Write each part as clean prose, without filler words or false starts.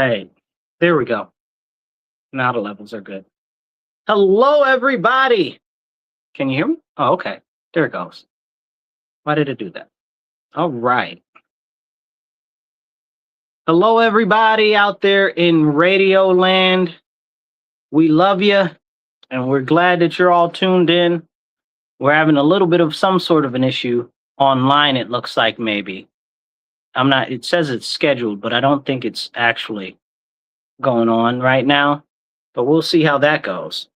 right. There we go. Now the levels are good. Hello, everybody. Can you hear me? Oh, okay. There it goes. Why did it do that? All right. Hello, everybody out there in Radio Land. We love you, and we're glad that you're all tuned in. We're having a little bit of some sort of an issue online, it looks like, maybe. It says it's scheduled, but I don't think it's actually going on right now. But we'll see how that goes.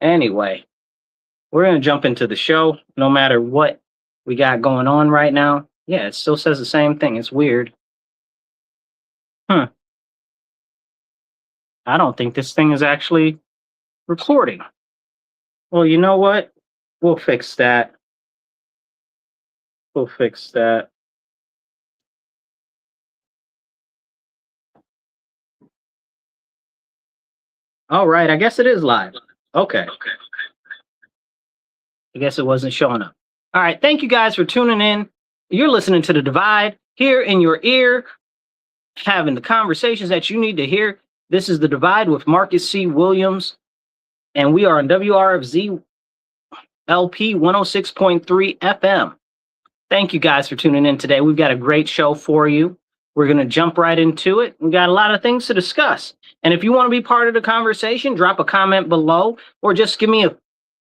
Anyway, we're going to jump into the show no matter what we got going on right now. Yeah, it still says the same thing. It's weird. I don't think this thing is actually recording. Well, you know what? We'll fix that. We'll fix that. All right, I guess it is live. Okay. I guess it wasn't showing up. All right, thank you guys for tuning in. You're listening to The Divide here in your ear, having the conversations that you need to hear. This is The Divide with Marcus C. Williams, and we are on WRFZ LP 106.3 FM. Thank you guys for tuning in today. We've got a great show for you. We're going to jump right into it. We got a lot of things to discuss. And if you want to be part of the conversation, drop a comment below or just give me a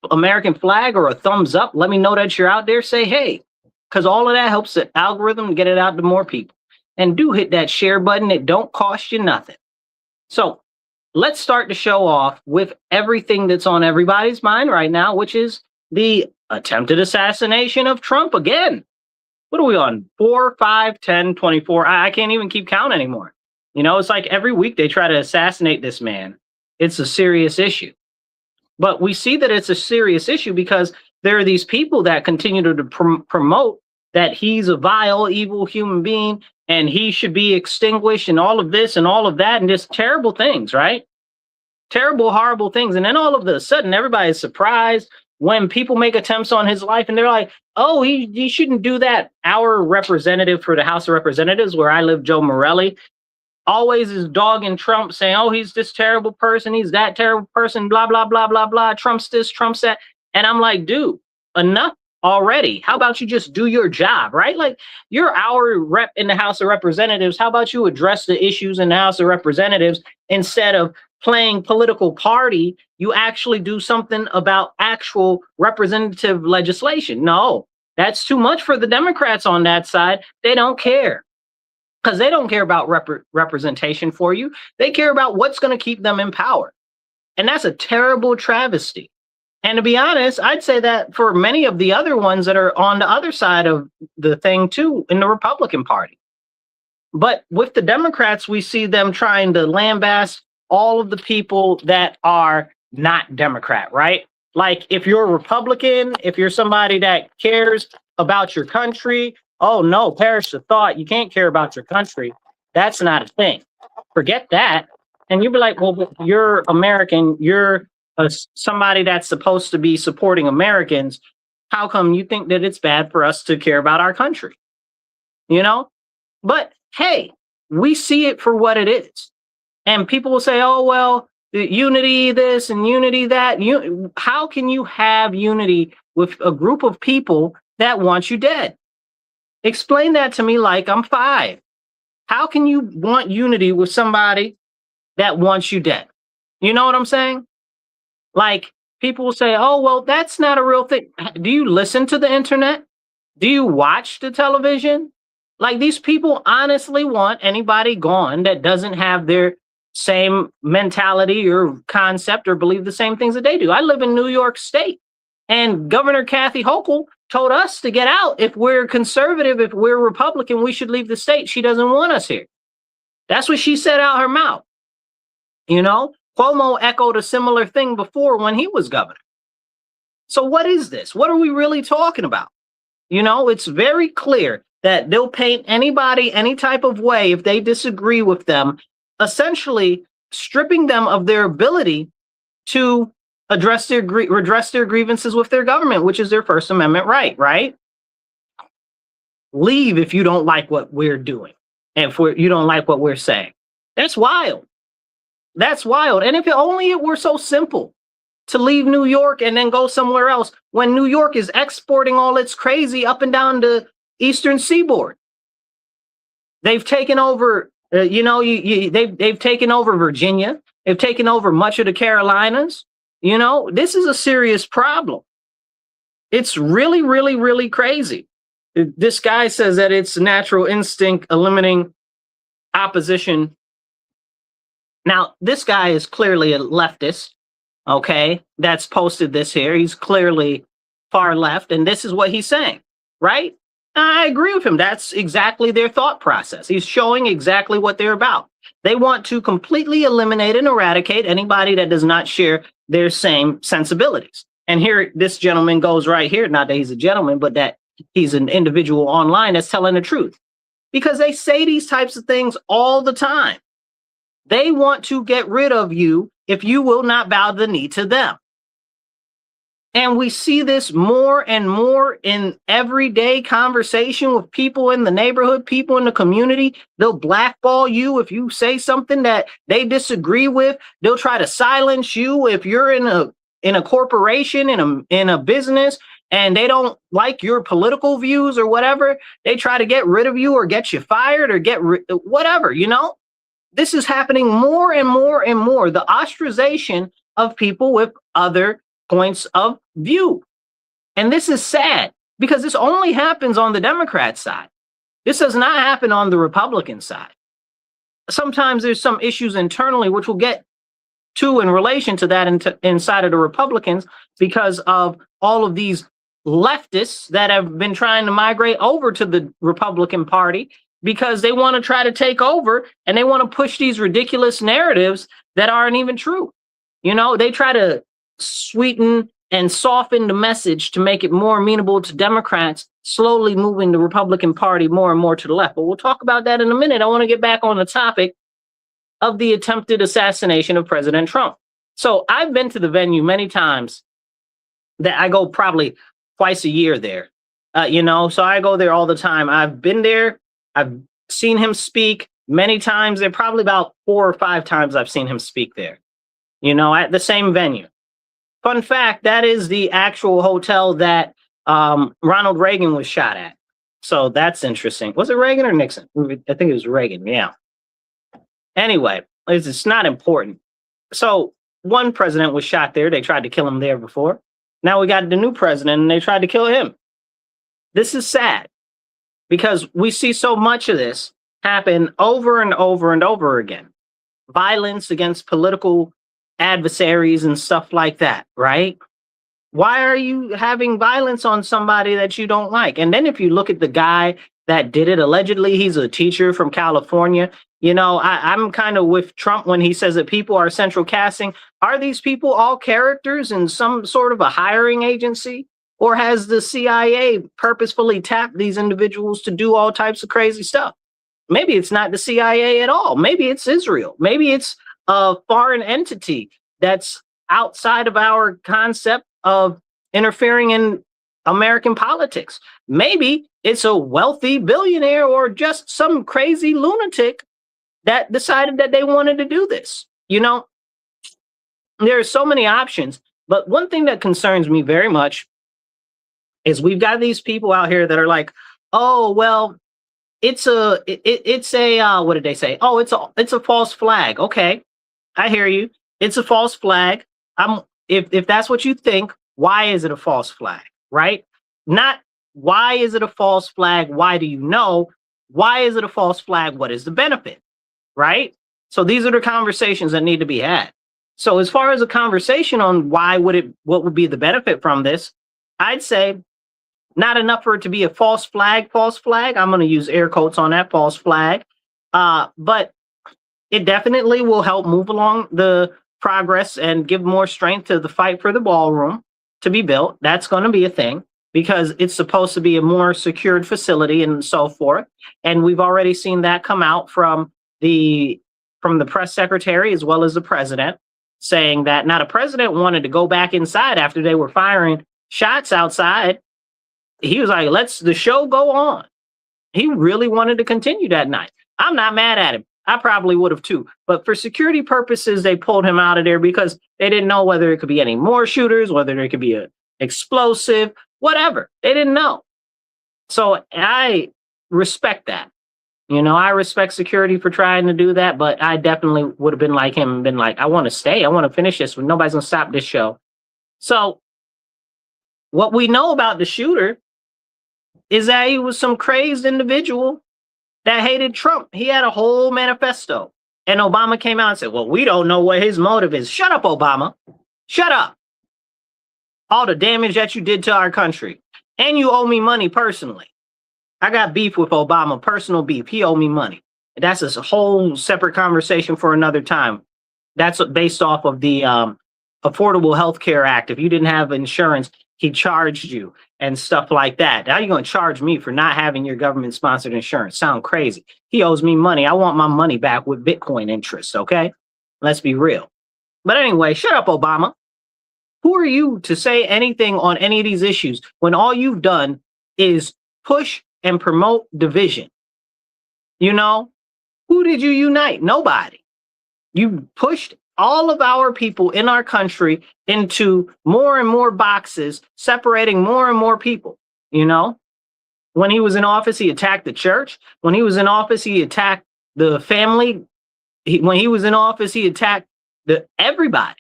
American flag or a thumbs up. Let me know that you're out there. Say, hey, because all of that helps the algorithm get it out to more people. And do hit that share button. It don't cost you nothing. So let's start the show off with everything that's on everybody's mind right now, which is the attempted assassination of Trump again. What are we on? 4, 5, 10, 24? I can't even keep count anymore. You know, it's like every week they try to assassinate this man. It's a serious issue. But we see that it's a serious issue because there are these people that continue to promote that he's a vile, evil human being and he should be extinguished and all of this and all of that and just terrible things, right? Terrible, horrible things. And then all of a sudden, everybody's surprised when people make attempts on his life and they're like, oh, he shouldn't do that. Our representative for the House of Representatives, where I live, Joe Morelli, always is dogging Trump, saying, oh, he's this terrible person. He's that terrible person, blah, blah, blah, blah, blah. Trump's this, Trump's that. And I'm like, dude, enough already. How about you just do your job, right? Like, you're our rep in the House of Representatives. How about you address the issues in the House of Representatives instead of playing political party? You actually do something about actual representative legislation. No, that's too much for the Democrats on that side. They don't care. Because they don't care about representation for you. They care about what's going to keep them in power. And that's a terrible travesty. And to be honest, I'd say that for many of the other ones that are on the other side of the thing, too, in the Republican Party. But with the Democrats, we see them trying to lambaste all of the people that are not Democrat, right? Like, if you're a Republican, if you're somebody that cares about your country, oh, no, perish the thought. You can't care about your country. That's not a thing. Forget that. And you'd be like, well, you're American. You're somebody that's supposed to be supporting Americans. How come you think that it's bad for us to care about our country? You know? But, hey, we see it for what it is. And people will say, oh, well, unity this and unity that. How can you have unity with a group of people that want you dead? Explain that to me like I'm 5. How can you want unity with somebody that wants you dead? You know what I'm saying? Like, people will say, oh, well, that's not a real thing. Do you listen to the internet? Do you watch the television? Like, these people honestly want anybody gone that doesn't have their same mentality or concept or believe the same things that they do. I live in New York State, and Governor Kathy Hochul told us to get out. If we're conservative, if we're Republican, we should leave the state. She doesn't want us here. That's what she said out her mouth. You know, Cuomo echoed a similar thing before when he was governor. So what is this? What are we really talking about? You know, it's very clear that they'll paint anybody any type of way if they disagree with them, essentially stripping them of their ability to redress their grievances with their government, which is their First Amendment right? Leave if you don't like what we're doing and if you don't like what we're saying. That's wild. That's wild. And if only it were so simple to leave New York and then go somewhere else when New York is exporting all its crazy up and down the eastern seaboard. They've taken over, they've taken over Virginia. They've taken over much of the Carolinas. This is a serious problem. It's really, really, really crazy. This guy says that it's natural instinct eliminating opposition. Now, this guy is clearly a leftist, okay, that's posted this here. He's clearly far left, and this is what he's saying, right? I agree with him. That's exactly their thought process. He's showing exactly what they're about. They want to completely eliminate and eradicate anybody that does not share their same sensibilities. And here, this gentleman goes right here, not that he's a gentleman, but that he's an individual online that's telling the truth. Because they say these types of things all the time. They want to get rid of you if you will not bow the knee to them. And we see this more and more in everyday conversation with people in the neighborhood, people in the community. They'll blackball you if you say something that they disagree with. They'll try to silence you if you're in a corporation, in a business, and they don't like your political views or whatever. They try to get rid of you or get you fired or whatever, This is happening more and more and more. The ostracization of people with other points of view. And this is sad because this only happens on the Democrat side. This does not happen on the Republican side. Sometimes there's some issues internally, which we'll get to in relation to that inside of the Republicans, because of all of these leftists that have been trying to migrate over to the Republican Party because they want to try to take over and they want to push these ridiculous narratives that aren't even true. They try to sweeten and soften the message to make it more amenable to Democrats, slowly moving the Republican Party more and more to the left. But we'll talk about that in a minute. I want to get back on the topic of the attempted assassination of President Trump. So I've been to the venue many times. That I go probably twice a year there, so I go there all the time. I've been there. I've seen him speak many times. There probably about 4 or 5 times I've seen him speak there, at the same venue. Fun fact, that is the actual hotel that Ronald Reagan was shot at. So that's interesting. Was it Reagan or Nixon? I think it was Reagan, yeah. Anyway, it's not important. So one president was shot there. They tried to kill him there before. Now we got the new president and they tried to kill him. This is sad because we see so much of this happen over and over and over again. Violence against political adversaries and stuff like that, right? Why are you having violence on somebody that you don't like? And then if you look at the guy that did it, allegedly he's a teacher from California. I'm kind of with Trump when he says that people are central casting. Are these people all characters in some sort of a hiring agency? Or has the CIA purposefully tapped these individuals to do all types of crazy stuff? Maybe it's not the CIA at all. Maybe it's Israel. Maybe it's a foreign entity that's outside of our concept of interfering in American politics. Maybe it's a wealthy billionaire or just some crazy lunatic that decided that they wanted to do this. There are so many options, but one thing that concerns me very much is we've got these people out here that are like, oh, well, it's a what did they say? Oh, it's a false flag. Okay, I hear you. It's a false flag. If that's what you think, why is it a false flag? Right? Not why is it a false flag? Why do you know? Why is it a false flag? What is the benefit? Right? So these are the conversations that need to be had. So as far as a conversation on what would be the benefit from this, I'd say not enough for it to be a false flag. I'm going to use air quotes on that, false flag. But it definitely will help move along the progress and give more strength to the fight for the ballroom to be built. That's going to be a thing because it's supposed to be a more secured facility and so forth. And we've already seen that come out from the press secretary as well as the president, saying that now the president wanted to go back inside after they were firing shots outside. He was like, let's the show go on. He really wanted to continue that night. I'm not mad at him. I probably would have too. But for security purposes, they pulled him out of there because they didn't know whether it could be any more shooters, whether there could be a explosive, whatever. They didn't know. So I respect that. I respect security for trying to do that, but I definitely would have been like him and been like, I want to stay. I want to finish this. Nobody's going to stop this show. So what we know about the shooter is that he was some crazed individual that hated Trump. He had a whole manifesto. And Obama came out and said, well, we don't know what his motive is. Shut up, Obama. Shut up. All the damage that you did to our country. And you owe me money personally. I got beef with Obama, personal beef. He owed me money. That's a whole separate conversation for another time. That's based off of the Affordable Health Care Act. If you didn't have insurance, he charged you and stuff like that. Now you're going to charge me for not having your government-sponsored insurance. Sound crazy. He owes me money. I want my money back with Bitcoin interest, okay? Let's be real. But anyway, shut up, Obama. Who are you to say anything on any of these issues when all you've done is push and promote division? Who did you unite? Nobody. You pushed all of our people in our country into more and more boxes, separating more and more people. When he was in office, he attacked the church. When he was in office, he attacked the family. When he was in office, he attacked everybody.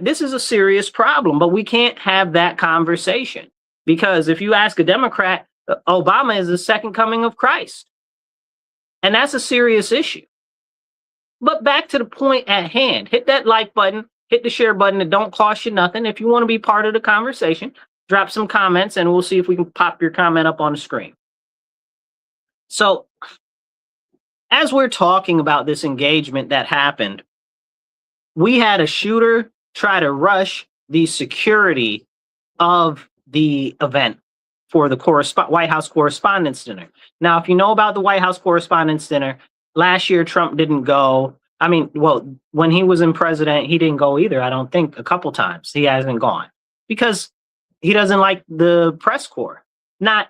This is a serious problem, but we can't have that conversation because if you ask a Democrat, Obama is the second coming of Christ. And that's a serious issue. But back to the point at hand, hit that like button, hit the share button. It don't cost you nothing. If you want to be part of the conversation, drop some comments and we'll see if we can pop your comment up on the screen. So as we're talking about this engagement that happened, we had a shooter try to rush the security of the event for the White House Correspondents' Dinner. Now, if you know about the White House Correspondents' Dinner, last year Trump didn't go. When he was in president, he didn't go either. I don't think a couple times he hasn't gone because he doesn't like the press corps. Not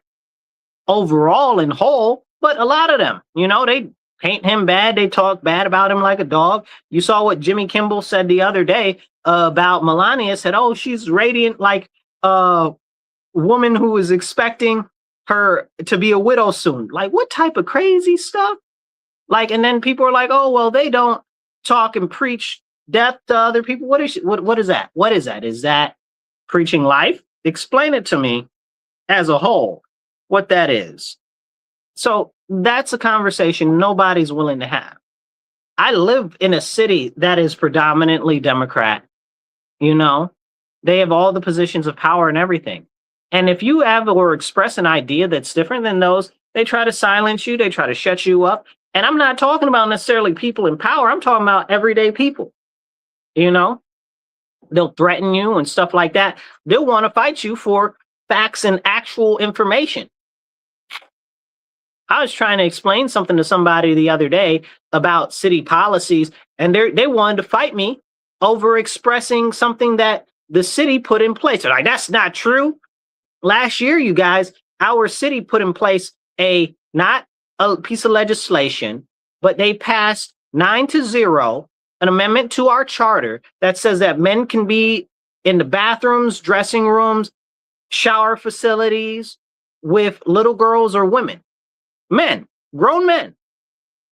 overall in whole, but a lot of them, they paint him bad. They talk bad about him like a dog. You saw what Jimmy Kimmel said the other day about Melania. Said, oh, she's radiant like a woman who is expecting her to be a widow soon. Like, what type of crazy stuff? And then people are like, oh, well, they don't talk and preach death to other people. What is that? What is that? Is that preaching life? Explain it to me as a whole, what that is. So that's a conversation nobody's willing to have. I live in a city that is predominantly Democrat. They have all the positions of power and everything. And if you have or express an idea that's different than those, they try to silence you. They try to shut you up. And I'm not talking about necessarily people in power. I'm talking about everyday people. They'll threaten you and stuff like that. They'll want to fight you for facts and actual information. I was trying to explain something to somebody the other day about city policies, and they wanted to fight me over expressing something that the city put in place. They're like, that's not true. Last year, you guys, our city put in place not a piece of legislation, but they passed 9-0, an amendment to our charter that says that men can be in the bathrooms, dressing rooms, shower facilities with little girls or women. Men, grown men,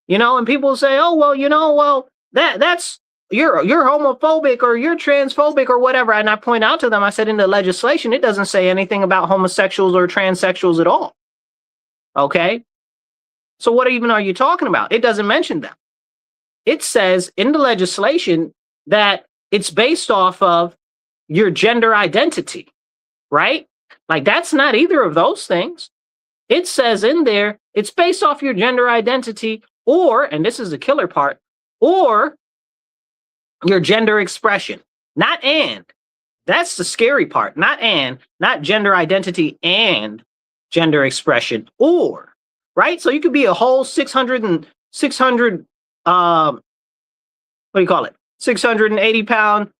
and people say, oh, well, that's you're homophobic or you're transphobic or whatever. And I point out to them, I said, in the legislation, it doesn't say anything about homosexuals or transsexuals at all. Okay. So what even are you talking about? It doesn't mention them. It says in the legislation that it's based off of your gender identity, right? That's not either of those things. It says in there, it's based off your gender identity or, and this is the killer part, or your gender expression, not and. That's the scary part, not gender identity and gender expression, or, right? So you could be a whole 600, 680 pound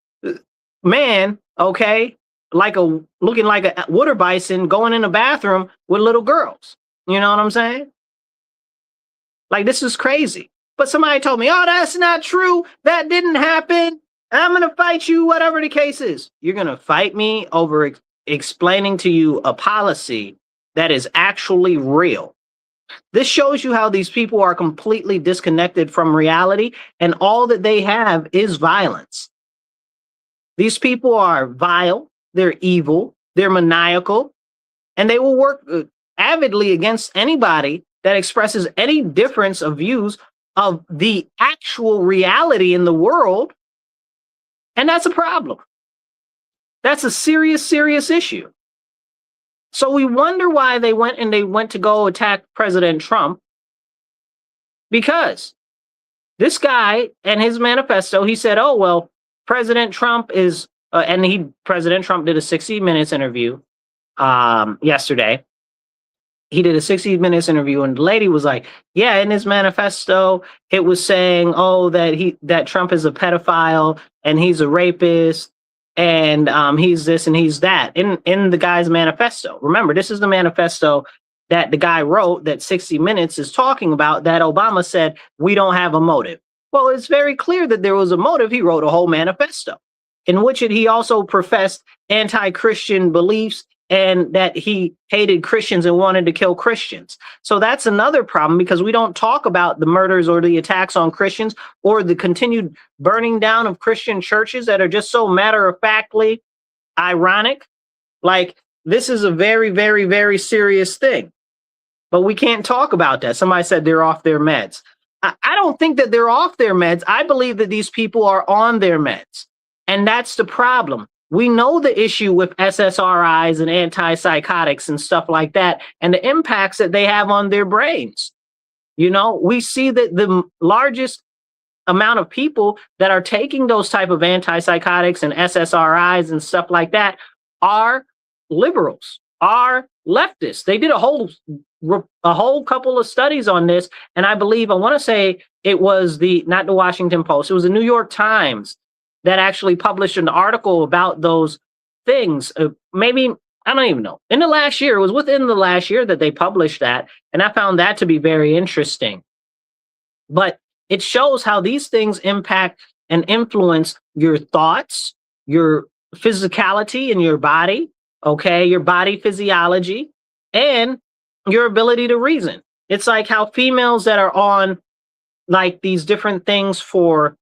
man, okay? Looking like a water bison going in the bathroom with little girls. You know what I'm saying? This is crazy. But somebody told me, oh, that's not true. That didn't happen. I'm going to fight you, whatever the case is. You're going to fight me over explaining to you a policy that is actually real. This shows you how these people are completely disconnected from reality, and all that they have is violence. These people are vile, they're evil, they're maniacal, and they will work avidly against anybody that expresses any difference of views of the actual reality in the world. And that's a problem. That's a serious, serious issue. So we wonder why they went to go attack President Trump, because this guy and his manifesto, he said, oh, well, President Trump is, President Trump did a 60 Minutes interview yesterday. He did a 60 Minutes interview, and the lady was like, yeah, in his manifesto, it was saying, oh, that Trump is a pedophile and he's a rapist and he's this and he's that in the guy's manifesto. Remember, this is the manifesto that the guy wrote that 60 Minutes is talking about, that Obama said, we don't have a motive. Well, it's very clear that there was a motive. He wrote a whole manifesto in which he also professed anti-Christian beliefs and that he hated Christians and wanted to kill Christians. So that's another problem, because we don't talk about the murders or the attacks on Christians or the continued burning down of Christian churches that are just so matter-of-factly ironic. Like, this is a very, very, very serious thing. But we can't talk about that. Somebody said they're off their meds. I don't think that they're off their meds. I believe that these people are on their meds. And that's the problem. We know the issue with SSRIs and antipsychotics and stuff like that, and the impacts that they have on their brains. You know, we see that the largest amount of people that are taking those type of antipsychotics and SSRIs and stuff like that are liberals, are leftists. They did a whole couple of studies on this, and I want to say it was not the Washington Post, it was the New York Times that actually published an article about those things. Maybe, I don't even know. In the last year, it was within the last year that they published that. And I found that to be very interesting. But it shows how these things impact and influence your thoughts, your physicality in your body, okay, your body physiology, and your ability to reason. It's like how females that are on like these different things for,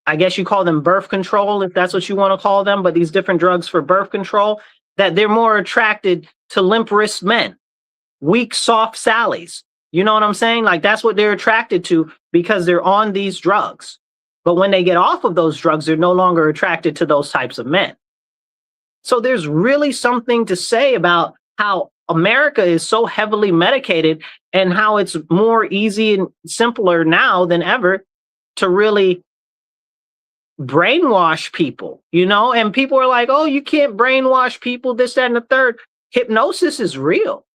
I guess you call them birth control, if that's what you want to call them, but these different drugs for birth control, that they're more attracted to limp wrist men, weak, soft Sallies. You know what I'm saying? Like, that's what they're attracted to because they're on these drugs. But when they get off of those drugs, they're no longer attracted to those types of men. So there's really something to say about how America is so heavily medicated and how it's more easy and simpler now than ever to really brainwash people, you know, and people are like, oh, you can't brainwash people, this, that, and the third. Hypnosis is real.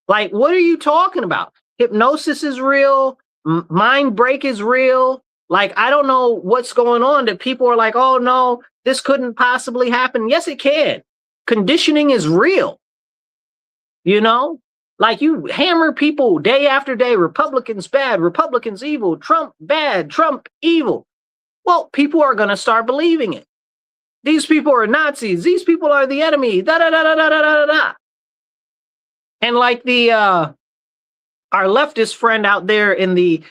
Like, what are you talking about? Hypnosis is real. Mind break is real. Like, I don't know what's going on that people are like, oh, no, this couldn't possibly happen. Yes, it can. Conditioning is real. You know, like, you hammer people day after day, Republicans bad, Republicans evil, Trump bad, Trump evil. Well, people are going to start believing it. These people are Nazis. These people are the enemy. Da da da da da da da da. And like our leftist friend out there in the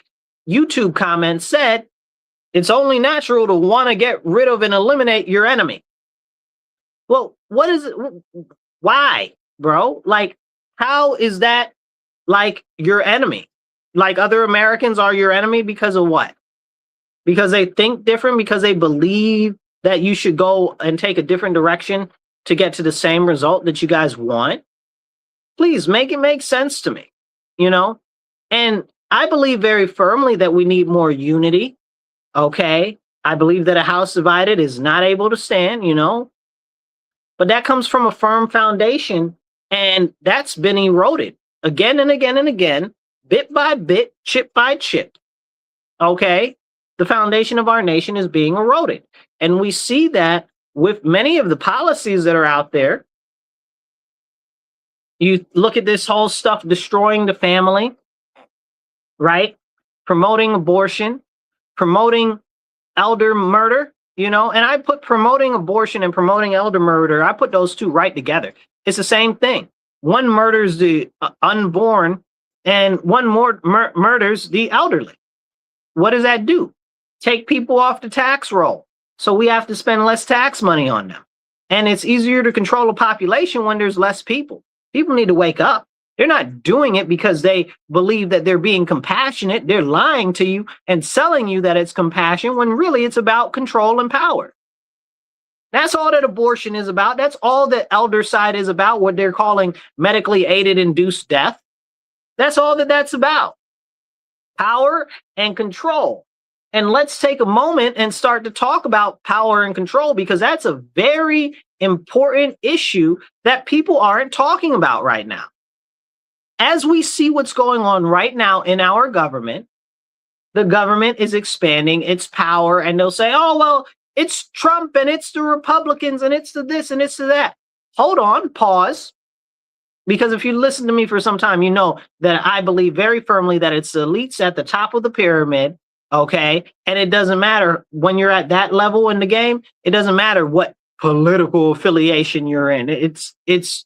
YouTube comments said, it's only natural to want to get rid of and eliminate your enemy. Well, what is it? Why, bro? Like, how is that like your enemy? Like, other Americans are your enemy because of what? Because they think different, because they believe that you should go and take a different direction to get to the same result that you guys want. Please make it make sense to me, you know? And I believe very firmly that we need more unity. Okay. I believe that a house divided is not able to stand, you know, but that comes from a firm foundation, and that's been eroded again and again and again, bit by bit, chip by chip. Okay. The foundation of our nation is being eroded. And we see that with many of the policies that are out there. You look at this whole stuff destroying the family, right? promoting abortion, promoting elder murder, and I put promoting abortion and promoting elder murder, I put those two right together. It's the same thing. One murders the unborn and one more murders the elderly. What does that do? Take people off the tax roll. So we have to spend less tax money on them. And it's easier to control a population when there's less people. People need to wake up. They're not doing it because they believe that they're being compassionate. They're lying to you and selling you that it's compassion when really it's about control and power. That's all that abortion is about. That's all the elder side is about, what they're calling medically aided induced death. That's all that that's about. Power and control. And let's take a moment and start to talk about power and control, because that's a very important issue that people aren't talking about right now. As we see what's going on right now in our government, the government is expanding its power, and they'll say, oh, well, it's Trump and it's the Republicans and it's the this and it's the that. Hold on, pause. Because if you listen to me for some time, you know that I believe very firmly that it's the elites at the top of the pyramid. Okay. And it doesn't matter when you're at that level in the game. It doesn't matter what political affiliation you're in. It's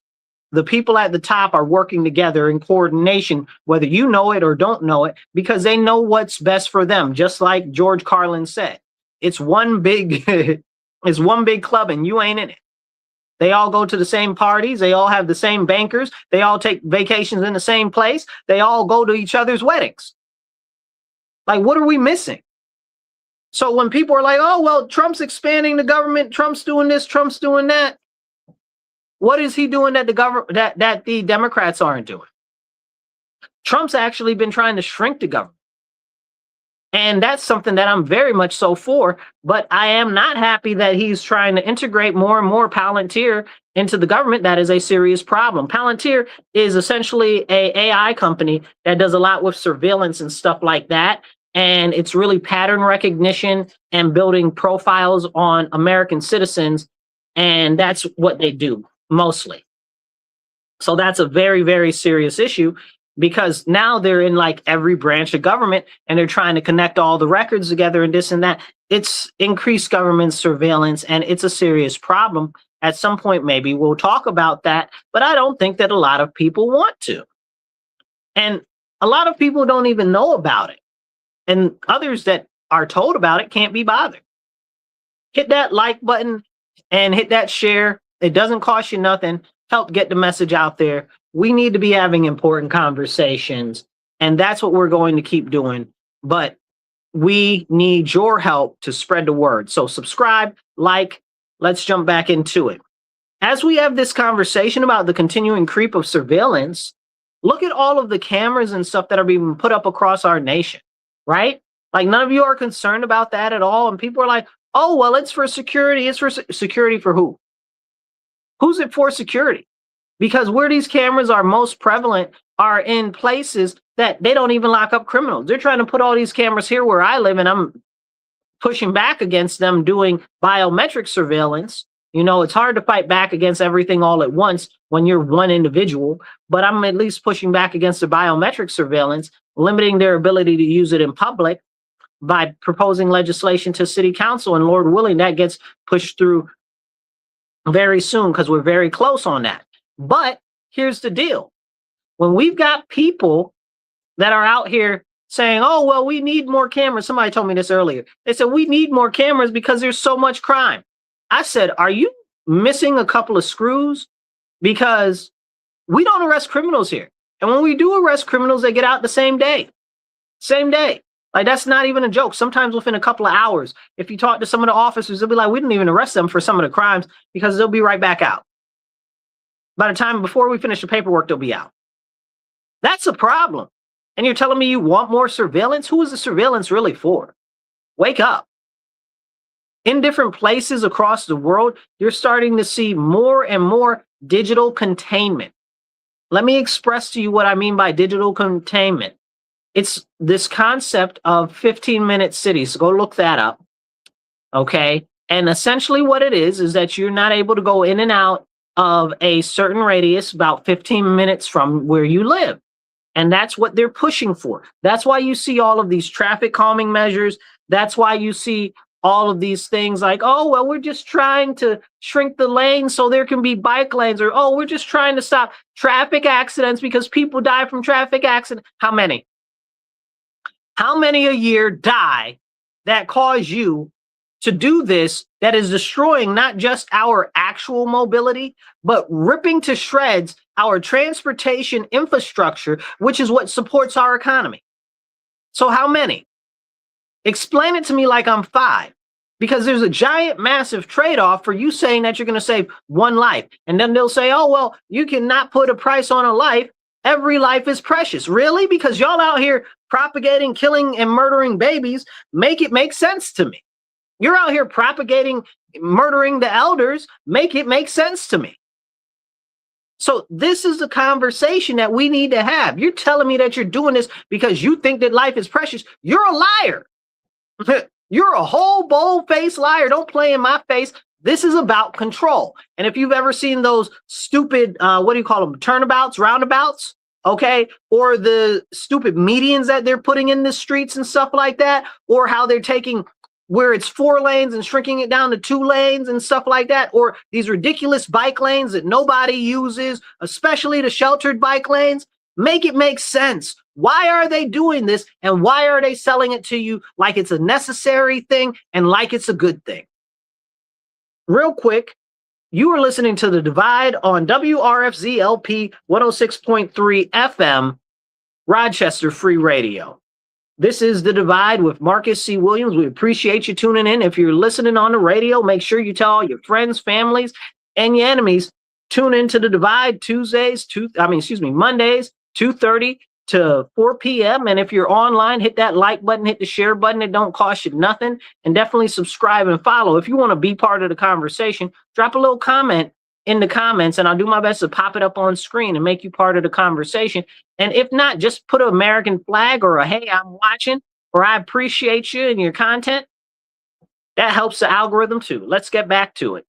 the people at the top are working together in coordination, whether you know it or don't know it, because they know what's best for them. Just like George Carlin said, it's one big, it's one big club and you ain't in it. They all go to the same parties. They all have the same bankers. They all take vacations in the same place. They all go to each other's weddings. Like, what are we missing? So when people are like, oh, well, Trump's expanding the government, Trump's doing this, Trump's doing that. What is he doing that the government that the Democrats aren't doing? Trump's actually been trying to shrink the government. And that's something that I'm very much so for, but I am not happy that he's trying to integrate more and more Palantir into the government. That is a serious problem. Palantir is essentially an AI company that does a lot with surveillance and stuff like that. And it's really pattern recognition and building profiles on American citizens. And that's what they do mostly. So that's a very, very serious issue, because now they're in like every branch of government and they're trying to connect all the records together and this and that. It's increased government surveillance and it's a serious problem. At some point, maybe we'll talk about that, but I don't think that a lot of people want to. And a lot of people don't even know about it. And others that are told about it can't be bothered. Hit that like button and hit that share. It doesn't cost you nothing. Help get the message out there. We need to be having important conversations, and that's what we're going to keep doing. But we need your help to spread the word. So subscribe, like, let's jump back into it. As we have this conversation about the continuing creep of surveillance, look at all of the cameras and stuff that are being put up across our nation, right? Like, none of you are concerned about that at all. And people are like, oh, well, it's for security. It's for security for who? Who's it for security? Because where these cameras are most prevalent are in places that they don't even lock up criminals. They're trying to put all these cameras here where I live, and I'm pushing back against them doing biometric surveillance. You know, it's hard to fight back against everything all at once when you're one individual, but I'm at least pushing back against the biometric surveillance, limiting their ability to use it in public by proposing legislation to city council. And Lord willing, that gets pushed through very soon because we're very close on that. But here's the deal. When we've got people that are out here saying, oh, well, we need more cameras. Somebody told me this earlier. They said, we need more cameras because there's so much crime. I said, are you missing a couple of screws? Because we don't arrest criminals here. And when we do arrest criminals, they get out the same day. Same day. Like, that's not even a joke. Sometimes within a couple of hours, if you talk to some of the officers, they'll be like, we didn't even arrest them for some of the crimes because they'll be right back out. By the time before we finish the paperwork, they'll be out. That's a problem. And you're telling me you want more surveillance? Who is the surveillance really for? Wake up. In different places across the world, you're starting to see more and more digital containment. Let me express to you what I mean by digital containment. It's this concept of 15-minute cities. Go look that up. Okay. And essentially what it is that you're not able to go in and out of a certain radius about 15 minutes from where you live. And that's what they're pushing for. That's why you see all of these traffic calming measures. That's why you see all of these things like, oh, well, we're just trying to shrink the lanes so there can be bike lanes, or, oh, we're just trying to stop traffic accidents because people die from traffic accidents. How many? How many a year die that cause you to do this, that is destroying not just our actual mobility, but ripping to shreds our transportation infrastructure, which is what supports our economy? So how many? Explain it to me like I'm 5, because there's a giant, massive trade-off for you saying that you're going to save one life. And then they'll say, oh, well, you cannot put a price on a life. Every life is precious. Really? Because y'all out here propagating, killing, and murdering babies make it make sense to me. You're out here propagating, murdering the elders, make it make sense to me. So this is the conversation that we need to have. You're telling me that you're doing this because you think that life is precious. You're a liar. You're a whole bold-faced liar. Don't play in my face. This is about control. And if you've ever seen those stupid, what do you call them, turnabouts, roundabouts, okay, or the stupid medians that they're putting in the streets and stuff like that, or how they're taking where it's 4 lanes and shrinking it down to 2 lanes and stuff like that, or these ridiculous bike lanes that nobody uses, especially the sheltered bike lanes, make it make sense. Why are they doing this, and why are they selling it to you like it's a necessary thing and like it's a good thing? Real quick, you are listening to The Divide on WRFZ-LP 106.3 FM, Rochester Free Radio. This is The Divide with Marcus C. Williams. We appreciate you tuning in. If you're listening on the radio, make sure you tell all your friends, families, and your enemies. Tune into The Divide Mondays, 2:30 to 4 p.m. And if you're online, hit that like button, hit the share button. It don't cost you nothing. And definitely subscribe and follow. If you want to be part of the conversation, drop a little comment in the comments, and I'll do my best to pop it up on screen and make you part of the conversation. And if not, just put an American flag or a, hey, I'm watching, or I appreciate you and your content. That helps the algorithm too. Let's get back to it.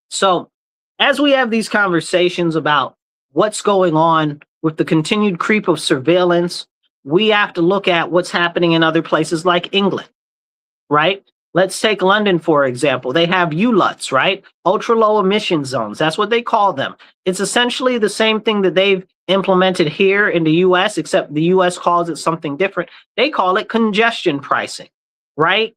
So as we have these conversations about what's going on with the continued creep of surveillance, we have to look at what's happening in other places like England, right? Let's take London, for example. They have ULUTs, right? Ultra low emission zones. That's what they call them. It's essentially the same thing that they've implemented here in the US, except the US calls it something different. They call it congestion pricing, right?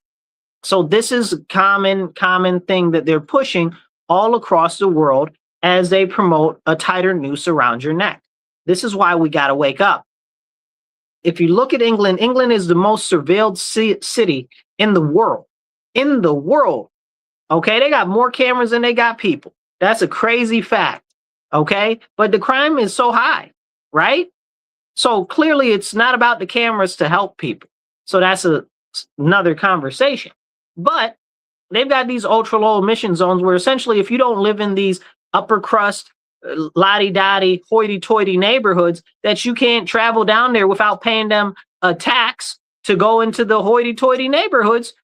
So this is a common thing that they're pushing all across the world as they promote a tighter noose around your neck. This is why we got to wake up. If you look at England, England is the most surveilled city in the world. In the world. Okay, they got more cameras than they got people. That's a crazy fact. Okay, but the crime is so high, right? So clearly it's not about the cameras to help people. So that's another conversation. But they've got these ultra low emission zones where essentially if you don't live in these upper crust, lottie-dottie, hoity-toity neighborhoods, that you can't travel down there without paying them a tax to go into the hoity-toity neighborhoods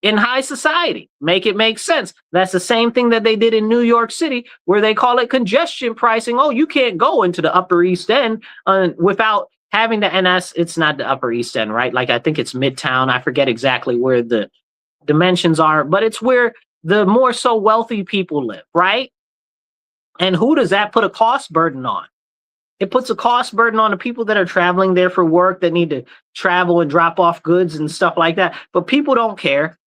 in high society. Make it make sense. That's the same thing that they did in New York City, where they call it congestion pricing. Oh, you can't go into the Upper East End without having to, and it's not the Upper East End, right? Like I think it's Midtown. I forget exactly where the dimensions are, but it's where the more so wealthy people live, right? And who does that put a cost burden on? It puts a cost burden on the people that are traveling there for work, that need to travel and drop off goods and stuff like that. But people don't care.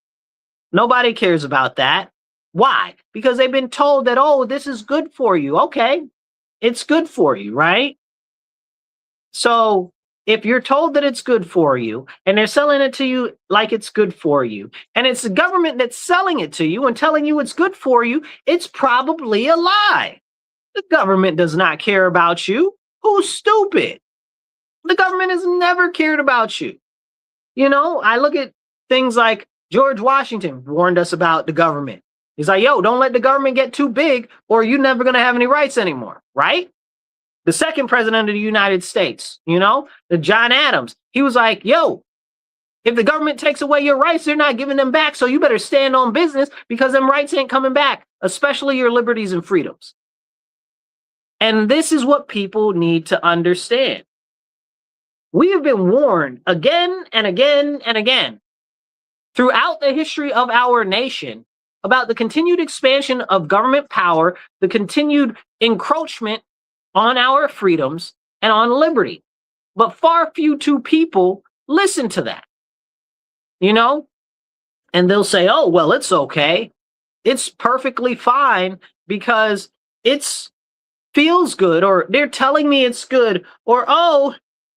Nobody cares about that. Why? Because they've been told that, oh, this is good for you. Okay, it's good for you, right? So if you're told that it's good for you and they're selling it to you like it's good for you, and it's the government that's selling it to you and telling you it's good for you, it's probably a lie. The government does not care about you. Who's stupid? The government has never cared about you. You know, I look at things like George Washington warned us about the government. He's like, yo, don't let the government get too big or you're never going to have any rights anymore, right? The second president of the United States, you know, the John Adams, he was like, yo, if the government takes away your rights, they're not giving them back. So you better stand on business because them rights ain't coming back, especially your liberties and freedoms. And this is what people need to understand. We have been warned again and again and again throughout the history of our nation about the continued expansion of government power, the continued encroachment on our freedoms and on liberty. But far too people listen to that, and they'll say, oh, well, it's okay. It's perfectly fine because it's feels good, or they're telling me it's good, or, oh,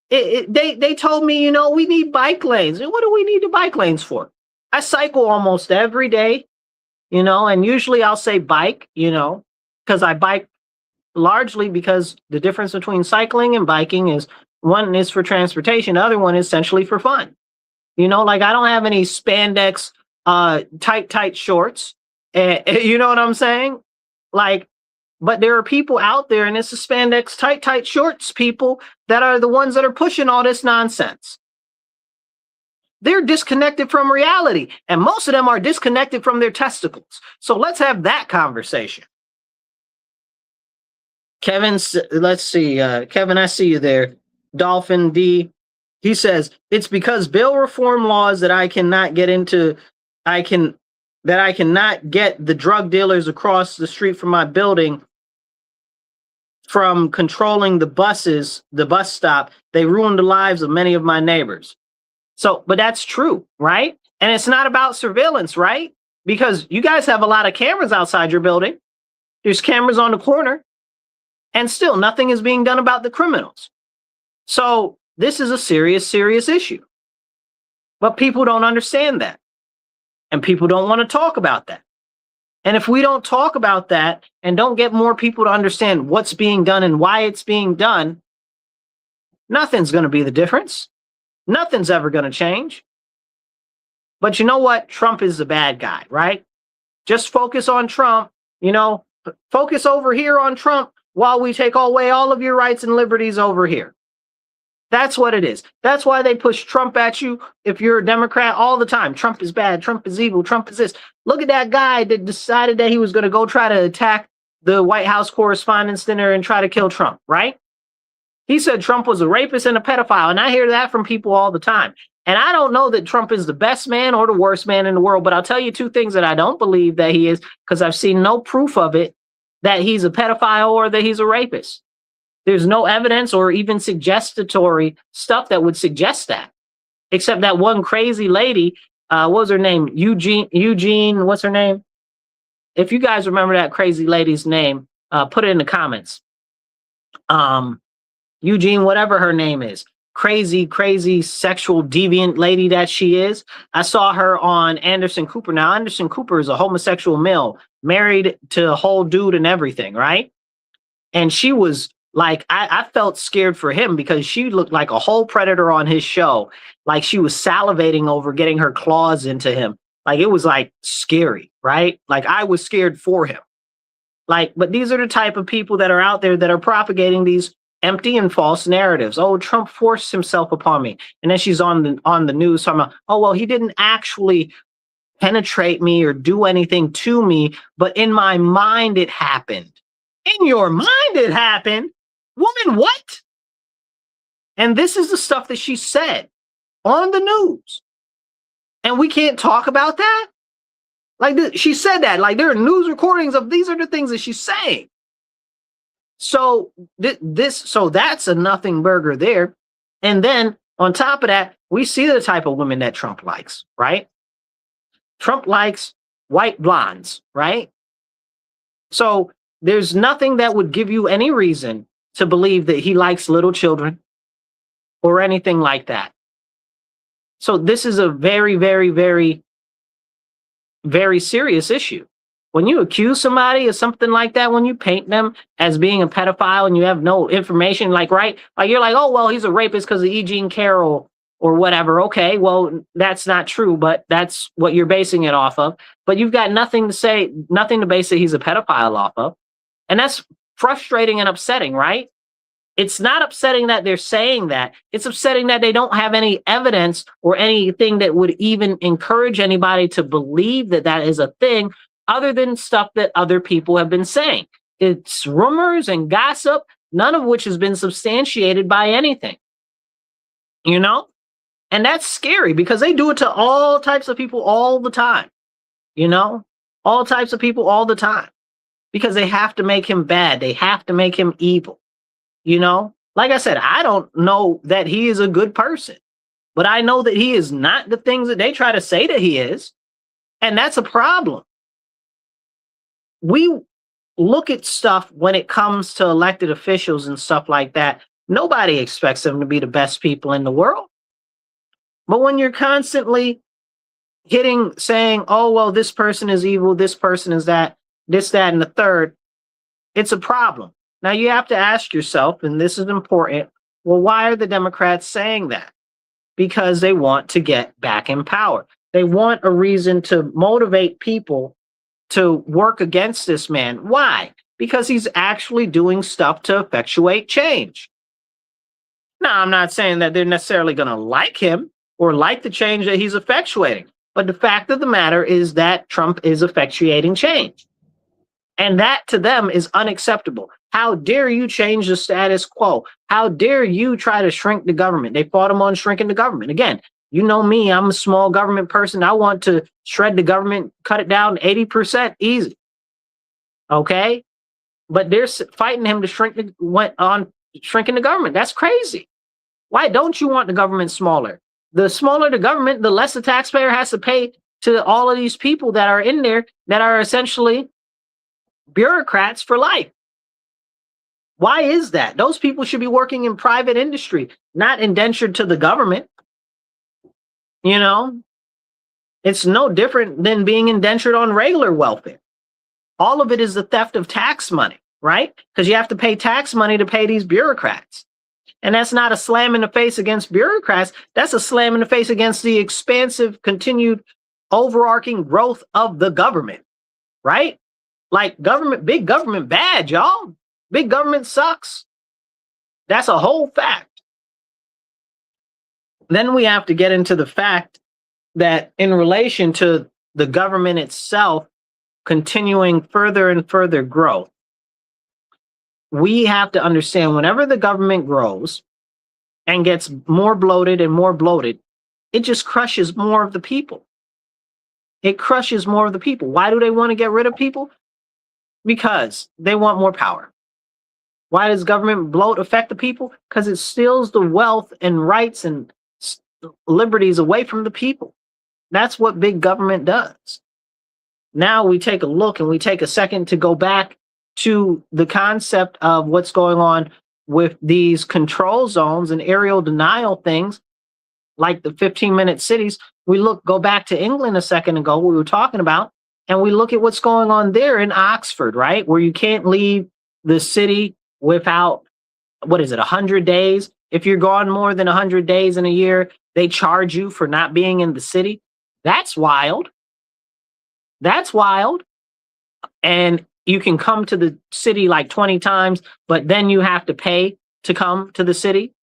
they told me, we need bike lanes. And what do we need the bike lanes for? I cycle almost every day, and usually I'll say bike, because I bike largely because the difference between cycling and biking is one is for transportation, the other one is essentially for fun. Like I don't have any spandex, tight shorts. You know what I'm saying? Like, but there are people out there, and it's the spandex, tight shorts people that are the ones that are pushing all this nonsense. They're disconnected from reality, and most of them are disconnected from their testicles. So let's have that conversation. Kevin, let's see. Kevin, I see you there. Dolphin D, he says, it's because bill reform laws that I cannot get the drug dealers across the street from my building from controlling the bus stop. They ruined the lives of many of my neighbors. So, but that's true, right? And it's not about surveillance, right? Because you guys have a lot of cameras outside your building. There's cameras on the corner, and still nothing is being done about the criminals. So this is a serious issue. But people don't understand that. And people don't want to talk about that. And if we don't talk about that and don't get more people to understand what's being done and why it's being done, nothing's going to be the difference. Nothing's ever going to change. But you know what? Trump is the bad guy, right? Just focus on Trump, focus over here on Trump while we take away all of your rights and liberties over here. That's what it is. That's why they push Trump at you if you're a Democrat all the time. Trump is bad. Trump is evil. Trump is this. Look at that guy that decided that he was going to go try to attack the White House Correspondents' Dinner and try to kill Trump, right? He said Trump was a rapist and a pedophile. And I hear that from people all the time. And I don't know that Trump is the best man or the worst man in the world, but I'll tell you two things that I don't believe that he is, because I've seen no proof of it, that he's a pedophile or that he's a rapist. There's no evidence or even suggestatory stuff that would suggest that, except that one crazy lady, what was her name? Eugene, what's her name? If you guys remember that crazy lady's name, put it in the comments. Eugene, whatever her name is, crazy sexual deviant lady that she is. I saw her on Anderson Cooper. Now, Anderson Cooper is a homosexual male, married to a whole dude and everything, right? And she was like, I felt scared for him because she looked like a whole predator on his show. Like she was salivating over getting her claws into him. Like it was like scary, right? Like I was scared for him. Like, but these are the type of people that are out there that are propagating these empty and false narratives. Oh, Trump forced himself upon me. And then she's on the news talking about, oh, well, he didn't actually penetrate me or do anything to me, but in my mind it happened. In your mind it happened? Woman, what? And this is the stuff that she said on the news. And we can't talk about that? Like she said that, like there are news recordings of these are the things that she's saying. So so that's a nothing burger there. And then on top of that, we see the type of women that Trump likes, right? Trump likes white blondes, right? So there's nothing that would give you any reason to believe that he likes little children or anything like that. So this is a very, very, very, very serious issue. When you accuse somebody of something like that, when you paint them as being a pedophile and you have no information, like, right? Like you're like, oh, well, he's a rapist because of E. Jean Carroll or whatever. Okay, well, that's not true, but that's what you're basing it off of. But you've got nothing to say, nothing to base that he's a pedophile off of. And that's frustrating and upsetting, right? It's not upsetting that they're saying that. It's upsetting that they don't have any evidence or anything that would even encourage anybody to believe that that is a thing other than stuff that other people have been saying. It's rumors and gossip, none of which has been substantiated by anything. you know? And that's scary because they do it to all types of people all the time, you know? All types of people all the time because they have to make him bad. They have to make him evil, you know? Like I said, I don't know that he is a good person, but I know that he is not the things that they try to say that he is. And that's a problem. We look at stuff when it comes to elected officials and stuff like that. Nobody expects them to be the best people in the world. But when you're constantly saying, oh, well, this person is evil, this person is that, this, that, and the third, it's a problem. Now you have to ask yourself, and this is important, well, why are the Democrats saying that? Because they want to get back in power. They want a reason to motivate people to work against this man. Why? Because he's actually doing stuff to effectuate change. Now, I'm not saying that they're necessarily going to like him or like the change that he's effectuating, but the fact of the matter is that Trump is effectuating change. And that to them is unacceptable. How dare you change the status quo? How dare you try to shrink the government? They fought him on shrinking the government. Again, you know me, I'm a small government person. I want to shred the government, cut it down 80% easy. Okay? But they're fighting him to shrinking the government. That's crazy. Why don't you want the government smaller? The smaller the government, the less the taxpayer has to pay to all of these people that are in there that are essentially bureaucrats for life. Why is that? Those people should be working in private industry, not indentured to the government. You know, it's no different than being indentured on regular welfare. All of it is the theft of tax money, right? Because you have to pay tax money to pay these bureaucrats. And that's not a slam in the face against bureaucrats. That's a slam in the face against the expansive, continued, overarching growth of the government, right? Like big government bad, y'all. Big government sucks. That's a whole fact. Then we have to get into the fact that in relation to the government itself continuing further and further growth, we have to understand whenever the government grows and gets more bloated, it just crushes more of the people. It crushes more of the people. Why do they want to get rid of people? Because they want more power. Why does government bloat affect the people? Because it steals the wealth and rights and liberties away from the people. That's what big government does. Now we take a look and we take a second to go back to the concept of what's going on with these control zones and aerial denial things, like the 15-minute cities. We go back to England a second ago, we were talking about, and we look at what's going on there in Oxford, right? Where you can't leave the city without, 100 days? If you're gone more than 100 days in a year, they charge you for not being in the city. That's wild. That's wild. And you can come to the city like 20 times, but then you have to pay to come to the city.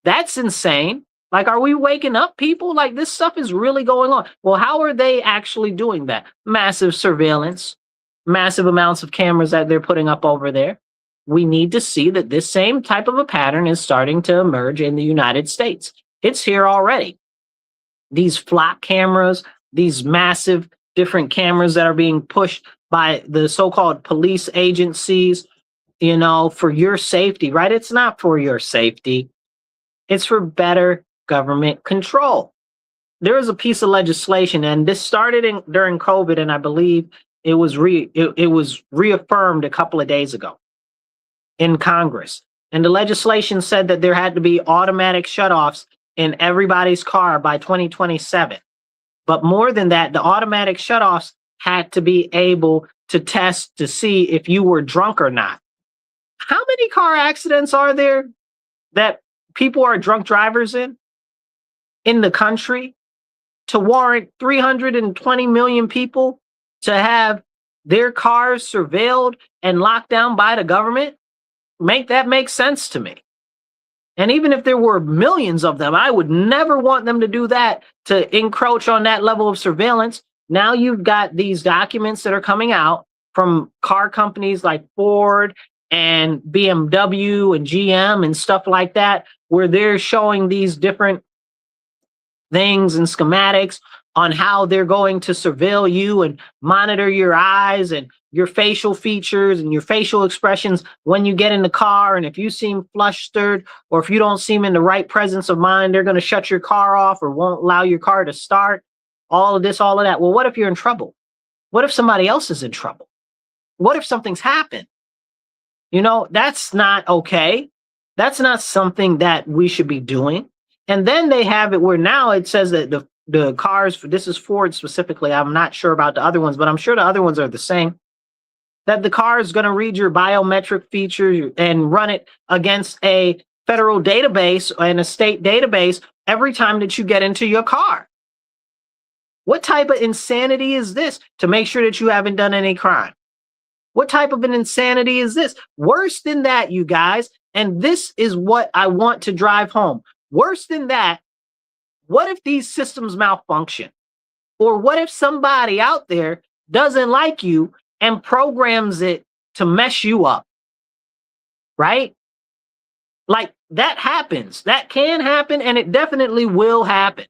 That's insane. Like, are we waking up, people? Like, this stuff is really going on. Well, how are they actually doing that? Massive surveillance, massive amounts of cameras that they're putting up over there. We need to see that this same type of a pattern is starting to emerge in the United States. It's here already. These flock cameras, these massive different cameras that are being pushed by the so-called police agencies, for your safety, right? It's not for your safety. It's for better government control. There is a piece of legislation, and this started during COVID, and I believe it was reaffirmed a couple of days ago in Congress. And the legislation said that there had to be automatic shutoffs in everybody's car by 2027. But more than that, the automatic shutoffs had to be able to test to see if you were drunk or not. How many car accidents are there that people are drunk drivers in the country to warrant 320 million people to have their cars surveilled and locked down by the government? Make sense to me. And even if there were millions of them, I would never want them to do that, to encroach on that level of surveillance. Now you've got these documents that are coming out from car companies like Ford and BMW and GM and stuff like that, where they're showing these different things and schematics on how they're going to surveil you and monitor your eyes and your facial features and your facial expressions when you get in the car. And if you seem flustered or if you don't seem in the right presence of mind, they're going to shut your car off or won't allow your car to start. All of this, all of that. Well, what if you're in trouble? What if somebody else is in trouble? What if something's happened? You know, that's not okay. That's not something that we should be doing. And then they have it where now it says that the cars, this is Ford specifically, I'm not sure about the other ones, but I'm sure the other ones are the same, that the car is going to read your biometric features and run it against a federal database and a state database every time that you get into your car. What type of insanity is this to make sure that you haven't done any crime? What type of an insanity is this? Worse than that, you guys, and this is what I want to drive home. Worse than that, what if these systems malfunction? Or what if somebody out there doesn't like you and programs it to mess you up? Right? Like that happens. That can happen, and it definitely will happen.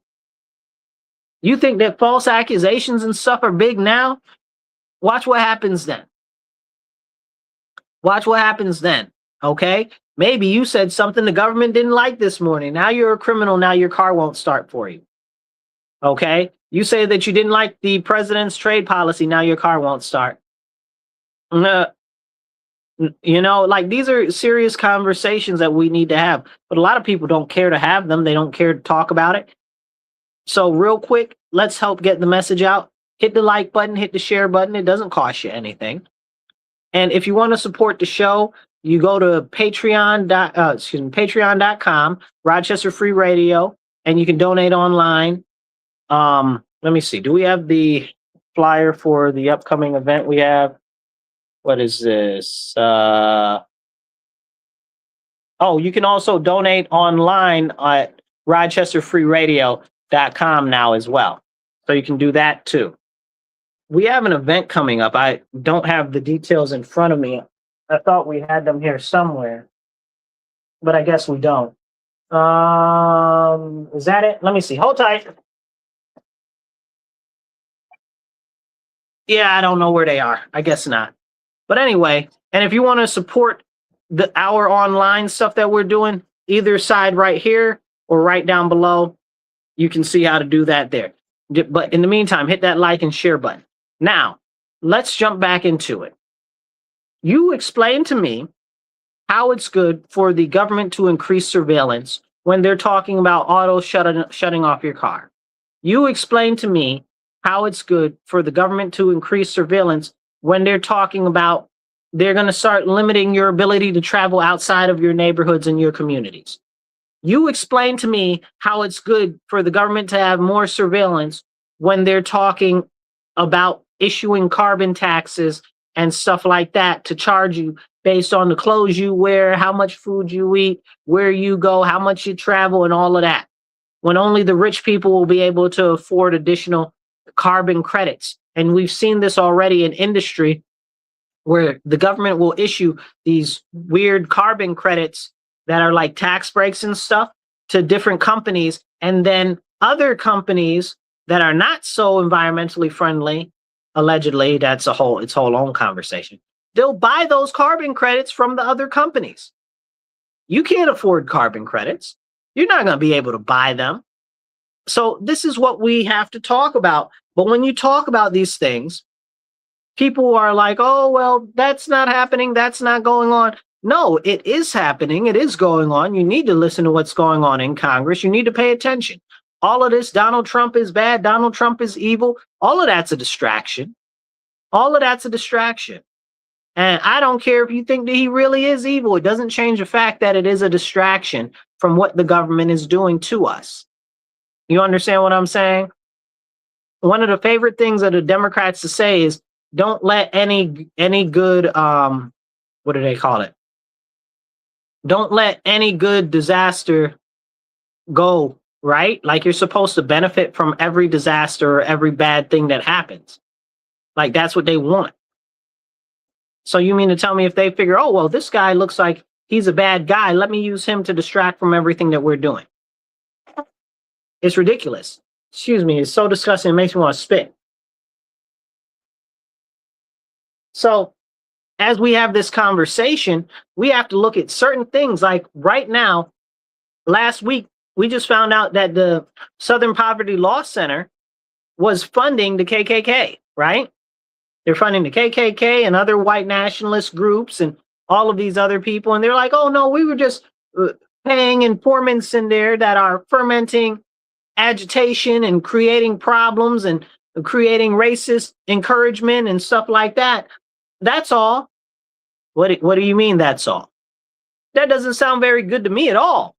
You think that false accusations and stuff are big now? Watch what happens then. Watch what happens then. Okay? Maybe you said something the government didn't like this morning. Now you're a criminal. Now your car won't start for you. Okay? You say that you didn't like the president's trade policy. Now your car won't start. You know, like these are serious conversations that we need to have. But a lot of people don't care to have them. They don't care to talk about it. So real quick, let's help get the message out. Hit the like button, hit the share button. It doesn't cost you anything. And if you want to support the show, you go to patreon.com, Rochester Free Radio, and you can donate online. Let me see. Do we have the flyer for the upcoming event? We have, what is this? Oh, you can also donate online at rochesterfreeradio.com now as well. So you can do that too. We have an event coming up. I don't have the details in front of me. I thought we had them here somewhere, but I guess we don't. Is that it? Let me see. Hold tight. Yeah, I don't know where they are. I guess not. But anyway, and if you want to support our online stuff that we're doing, either side right here or right down below, you can see how to do that there. But in the meantime, hit that like and share button. Now, let's jump back into it. You explain to me how it's good for the government to increase surveillance when they're talking about auto shutting off your car. You explain to me how it's good for the government to increase surveillance when they're talking about they're going to start limiting your ability to travel outside of your neighborhoods and your communities. You explain to me how it's good for the government to have more surveillance when they're talking about issuing carbon taxes and stuff like that to charge you based on the clothes you wear, how much food you eat, where you go, how much you travel, and all of that. When only the rich people will be able to afford additional carbon credits. And we've seen this already in industry where the government will issue these weird carbon credits that are like tax breaks and stuff to different companies. And then other companies that are not so environmentally friendly, allegedly, that's its whole own conversation. They'll buy those carbon credits from the other companies. You can't afford carbon credits. You're not going to be able to buy them. So this is what we have to talk about. But when you talk about these things, people are like, oh, well, that's not happening. That's not going on. No, it is happening. It is going on. You need to listen to what's going on in Congress. You need to pay attention. All of this, Donald Trump is bad. Donald Trump is evil. All of that's a distraction. All of that's a distraction. And I don't care if you think that he really is evil. It doesn't change the fact that it is a distraction from what the government is doing to us. You understand what I'm saying? One of the favorite things of the Democrats to say is, don't let any good, what do they call it? Don't let any good disaster go, right? Like you're supposed to benefit from every disaster or every bad thing that happens. Like that's what they want. So you mean to tell me if they figure, oh, well, this guy looks like he's a bad guy, let me use him to distract from everything that we're doing. It's ridiculous. Excuse me, it's so disgusting, it makes me want to spit. So as we have this conversation, we have to look at certain things. Like right now, last week, we just found out that the Southern Poverty Law Center was funding the KKK, right? They're funding the KKK and other white nationalist groups and all of these other people. And they're like, oh, no, we were just paying informants in there that are fermenting agitation and creating problems and creating racist encouragement and stuff like that. That's all. What do you mean that's all? That doesn't sound very good to me at all.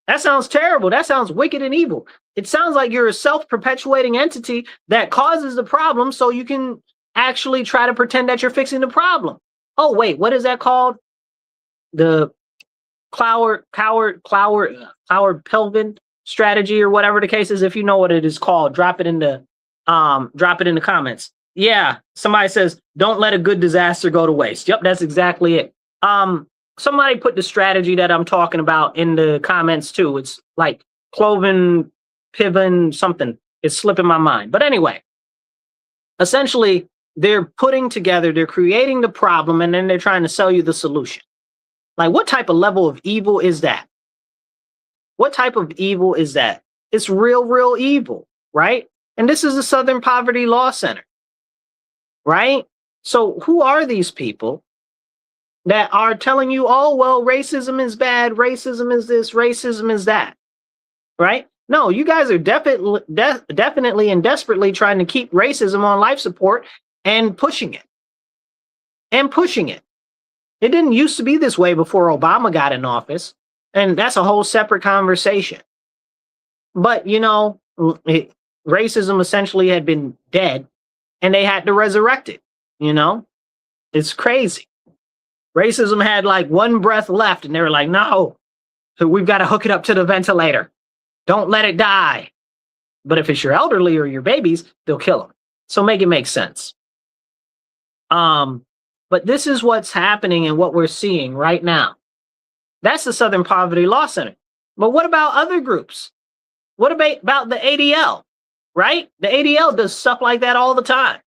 That sounds terrible. That sounds wicked and evil. It sounds like you're a self-perpetuating entity that causes the problem so you can actually try to pretend that you're fixing the problem. Oh, wait, what is that called? The Cloward Pelvin strategy or whatever the case is. If you know what it is called, drop it in the comments. Yeah, somebody says, don't let a good disaster go to waste. Yep, that's exactly it. Somebody put the strategy that I'm talking about in the comments too. It's like cloven, pivin, something. It's slipping my mind. But anyway, essentially, they're creating the problem, and then they're trying to sell you the solution. Like, what type of level of evil is that? What type of evil is that? It's real, real evil, right? And this is the Southern Poverty Law Center, right? So who are these people that are telling you, oh, well, racism is bad, racism is this, racism is that, right? No, you guys are definitely and desperately trying to keep racism on life support and pushing it. It didn't used to be this way before Obama got in office, and that's a whole separate conversation. But, you know, racism essentially had been dead, and they had to resurrect it, you know? It's crazy. Racism had like one breath left, and they were like, no, so we've got to hook it up to the ventilator. Don't let it die. But if it's your elderly or your babies, they'll kill them. So make it make sense. But this is what's happening and what we're seeing right now. That's the Southern Poverty Law Center. But what about other groups? What about the ADL, right? The ADL does stuff like that all the time.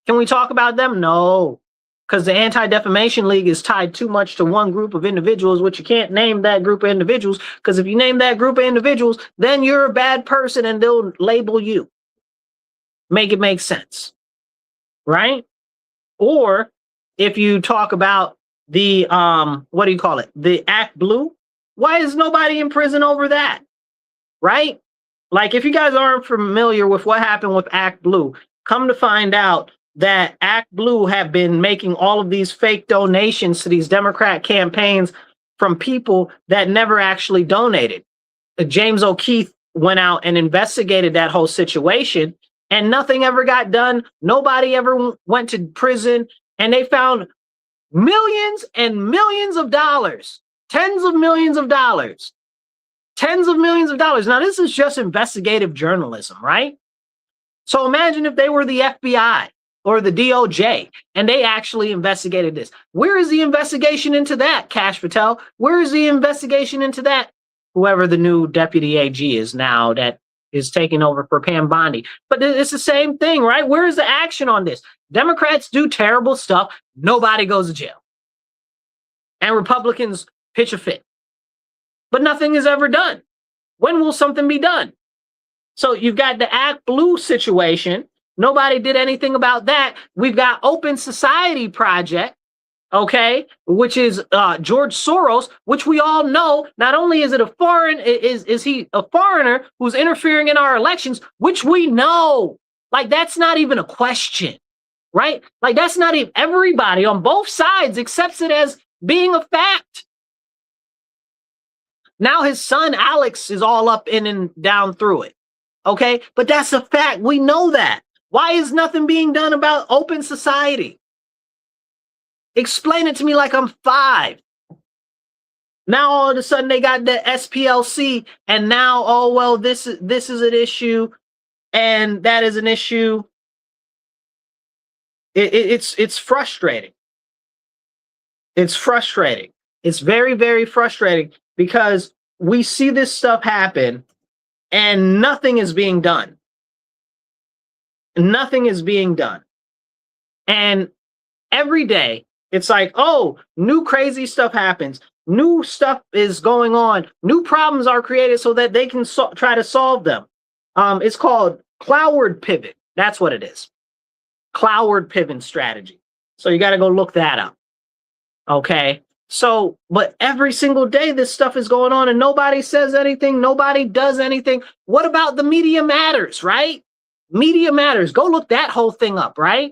Can we talk about them? No, because the Anti-Defamation League is tied too much to one group of individuals, which you can't name that group of individuals, because if you name that group of individuals, then you're a bad person and they'll label you. Make it make sense, right? Or if you talk about the, what do you call it? The Act Blue, why is nobody in prison over that, right? Like, if you guys aren't familiar with what happened with Act Blue, come to find out that Act Blue have been making all of these fake donations to these Democrat campaigns from people that never actually donated. James O'Keefe went out and investigated that whole situation, and nothing ever got done. Nobody ever went to prison, and they found millions and millions of dollars, tens of millions of dollars. Now, this is just investigative journalism, right? So imagine if they were the FBI or the DOJ and they actually investigated this. Where is the investigation into that, Kash Patel? Where is the investigation into that? Whoever the new deputy AG is now that is taking over for Pam Bondi. But it's the same thing, right? Where is the action on this? Democrats do terrible stuff. Nobody goes to jail. And Republicans pitch a fit. But nothing is ever done. When will something be done? So you've got the Act Blue situation. Nobody did anything about that. We've got Open Society Project, okay, which is George Soros, which we all know. Not only is it is he a foreigner who's interfering in our elections, which we know. Like, that's not even a question, right? Like, that's not even, everybody on both sides accepts it as being a fact. Now his son Alex is all up in and down through it. Okay, but that's a fact. We know that. Why is nothing being done about Open Society? Explain it to me like I'm 5. Now all of a sudden they got the SPLC, and now, oh well, this is an issue, and that is an issue. It's frustrating. It's frustrating. It's very, very frustrating because we see this stuff happen and nothing is being done. Nothing is being done. And every day it's like, oh, new crazy stuff happens. New stuff is going on. New problems are created so that they can try to solve them. It's called cloudward pivot. That's what it is. Cloudward pivot strategy. So you got to go look that up. Okay. So, but every single day this stuff is going on and nobody says anything. Nobody does anything. What about the media matters, right? Media matters. Go look that whole thing up, right?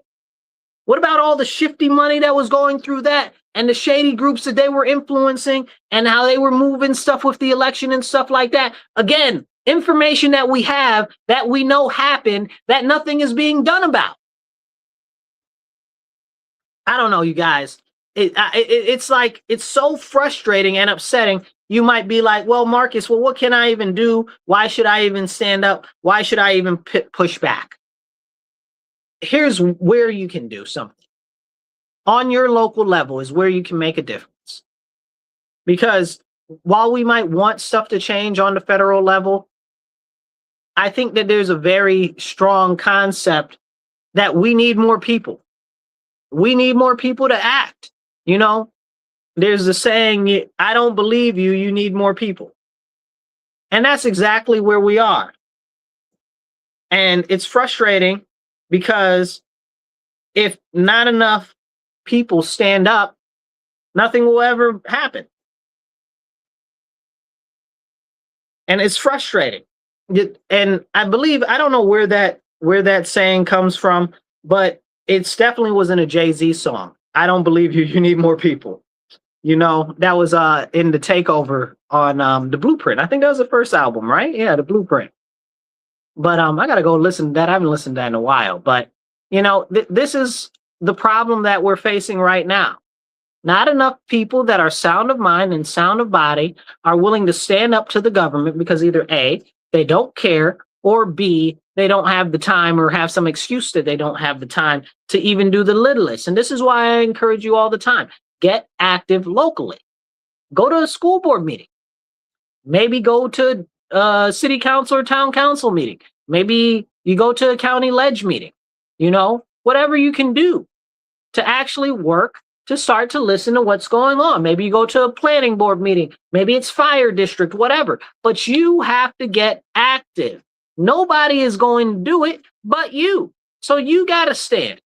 What about all the shifty money that was going through that and the shady groups that they were influencing and how they were moving stuff with the election and stuff like that? Again, information that we have that we know happened that nothing is being done about. I don't know, you guys. It's like, it's so frustrating and upsetting. You might be like, well, Marcus, well, what can I even do? Why should I even stand up? Why should I even push back? Here's where you can do something. On your local level is where you can make a difference. Because while we might want stuff to change on the federal level, I think that there's a very strong concept that we need more people. We need more people to act. You know, there's a saying, I don't believe you, you need more people. And that's exactly where we are. And it's frustrating because if not enough people stand up, nothing will ever happen. And it's frustrating. And I believe, I don't know where that saying comes from, but it's definitely was in a Jay-Z song. I don't believe you, you need more people. You know, that was in the Takeover on the Blueprint. I think that was the first album, right? Yeah, the Blueprint. But I gotta go listen to that. I haven't listened to that in a while. But you know, this is the problem that we're facing right now. Not enough people that are sound of mind and sound of body are willing to stand up to the government because either A, they don't care, or B, they don't have the time or have some excuse that they don't have the time to even do the littlest. And this is why I encourage you all the time. Get active locally. Go to a school board meeting. Maybe go to a city council or town council meeting. Maybe you go to a county ledge meeting. You know, whatever you can do to actually work to start to listen to what's going on. Maybe you go to a planning board meeting. Maybe it's fire district, whatever. But you have to get active. Nobody is going to do it but you. So you got to stand.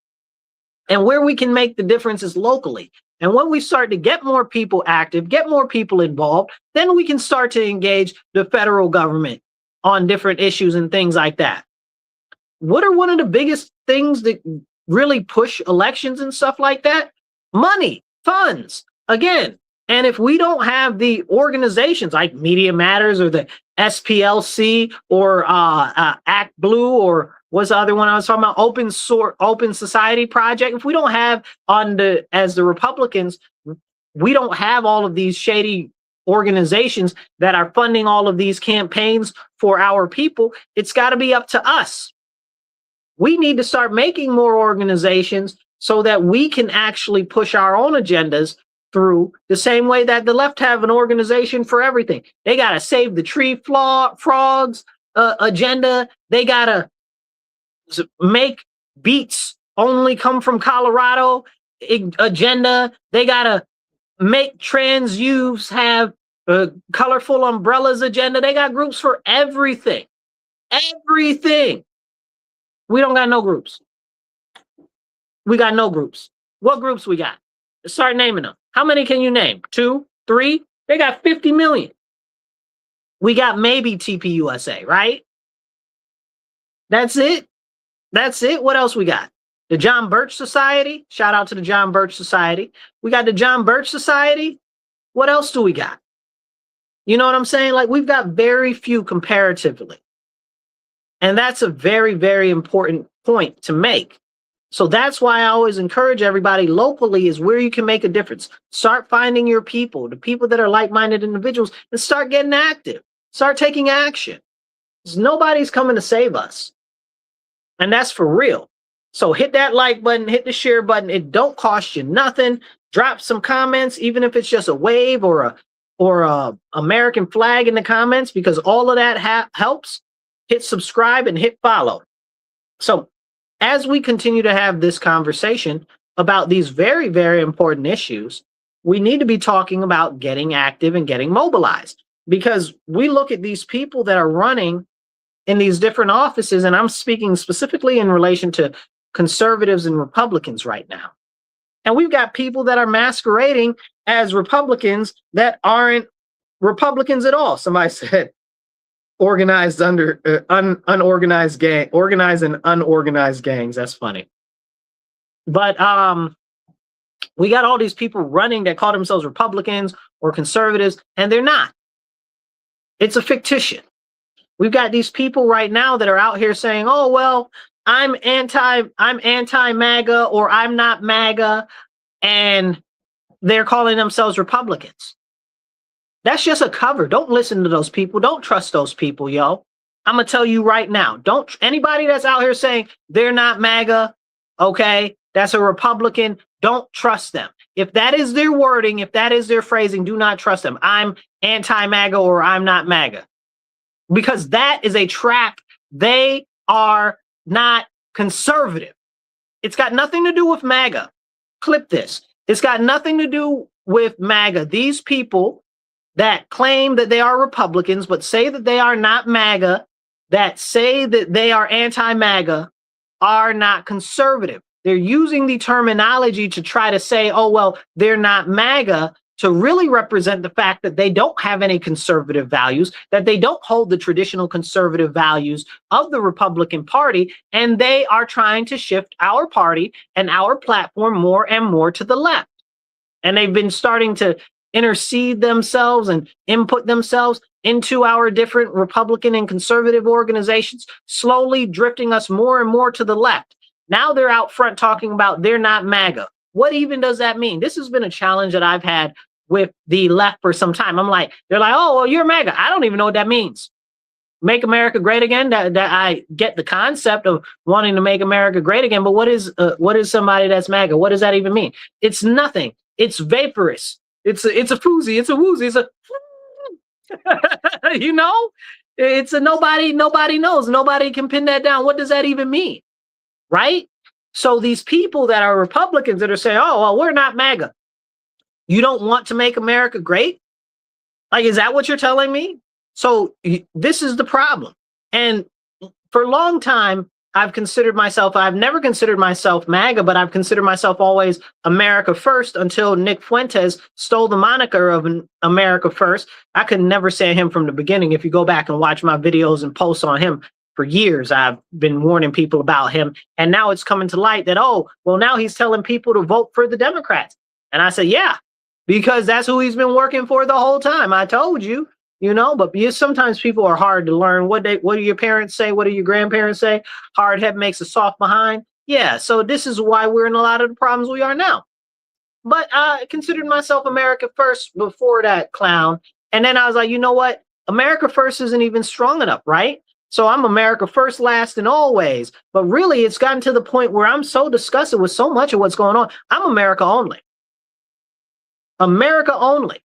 And where we can make the difference is locally. And when we start to get more people active, get more people involved, then we can start to engage the federal government on different issues and things like that. What are one of the biggest things that really push elections and stuff like that? Money, funds, again. And if we don't have the organizations like Media Matters or the SPLC or Act Blue or what's the other one I was talking about, Open Society Project, if we don't have as the Republicans, we don't have all of these shady organizations that are funding all of these campaigns for our people, it's got to be up to us. We need to start making more organizations so that we can actually push our own agendas through the same way that the left have an organization for everything. They got to save the tree frogs agenda. They got to make beets only come from Colorado agenda. They got to make trans youths have colorful umbrellas agenda. They got groups for everything. Everything. We don't got no groups. We got no groups. What groups we got? Start naming them. How many can you name? 2, 3? They got 50 million. We got maybe TPUSA, right? That's it. That's it. What else we got? The John Birch Society. Shout out to the John Birch Society. We got the John Birch Society. What else do we got? You know what I'm saying? Like, we've got very few comparatively. And that's a very, very important point to make. So that's why I always encourage everybody locally is where you can make a difference. Start finding your people, the people that are like-minded individuals, and start getting active. Start taking action. Nobody's coming to save us. And that's for real. So hit that like button, hit the share button. It don't cost you nothing. drop some comments, even if it's just a wave or a American flag in the comments, because all of that helps. Hit subscribe and hit follow. So as we continue to have this conversation about these very, very important issues, we need to be talking about getting active and getting mobilized, because we look at these people that are running in these different offices, and I'm speaking specifically in relation to conservatives and Republicans right now. And we've got people that are masquerading as Republicans that aren't Republicans at all. Somebody said organized under unorganized gang, organized and unorganized gangs. That's funny. But we got all these people running that call themselves Republicans or conservatives, and they're not. It's a fictitious. We've got these people right now that are out here saying, "Oh, well, I'm anti-MAGA, or I'm not MAGA," and they're calling themselves Republicans. That's just a cover. Don't listen to those people. Don't trust those people, yo. I'm gonna tell you right now. Don't anybody that's out here saying they're not MAGA, okay, that's a Republican. Don't trust them. If that is their wording, if that is their phrasing, do not trust them. I'm anti-MAGA or I'm not MAGA. Because that is a trap. They are not conservative. It's got nothing to do with MAGA. Clip this. It's got nothing to do with MAGA. These people that claim that they are Republicans, but say that they are not MAGA, that say that they are anti-MAGA, are not conservative. They're using the terminology to try to say, oh, well, they're not MAGA, to really represent the fact that they don't have any conservative values, that they don't hold the traditional conservative values of the Republican Party, and they are trying to shift our party and our platform more and more to the left. And they've been starting to intercede themselves and input themselves into our different Republican and conservative organizations, slowly drifting us more and more to the left. Now they're out front talking about they're not MAGA. What even does that mean? This has been a challenge that I've had with the left for some time. I'm like, they're like, oh, well, you're MAGA. I don't even know what that means. Make America great again. That I get the concept of wanting to make America great again, but what is somebody that's MAGA? What does that even mean? It's nothing. It's vaporous. It's a foozy. It's a woozy. It's a you know, it's a nobody knows. Nobody can pin that down. What does that even mean? Right? So these people that are Republicans that are saying, oh, well, we're not MAGA. You don't want to make America great? Like, is that what you're telling me? So this is the problem. And for a long time, I've never considered myself MAGA, but I've considered myself always America First, until Nick Fuentes stole the moniker of America First. I could never say him from the beginning. If you go back and watch my videos and posts on him, for years, I've been warning people about him. And now it's coming to light that, oh, well, now he's telling people to vote for the Democrats. And I said, yeah, because that's who he's been working for the whole time. I told you, you know, but sometimes people are hard to learn. What do your parents say? What do your grandparents say? Hard head makes a soft behind. Yeah, so this is why we're in a lot of the problems we are now. But I considered myself America First before that clown. And then I was like, you know what? America First isn't even strong enough, right? So I'm America First, last, and always. But really, it's gotten to the point where I'm so disgusted with so much of what's going on. I'm America only. America only.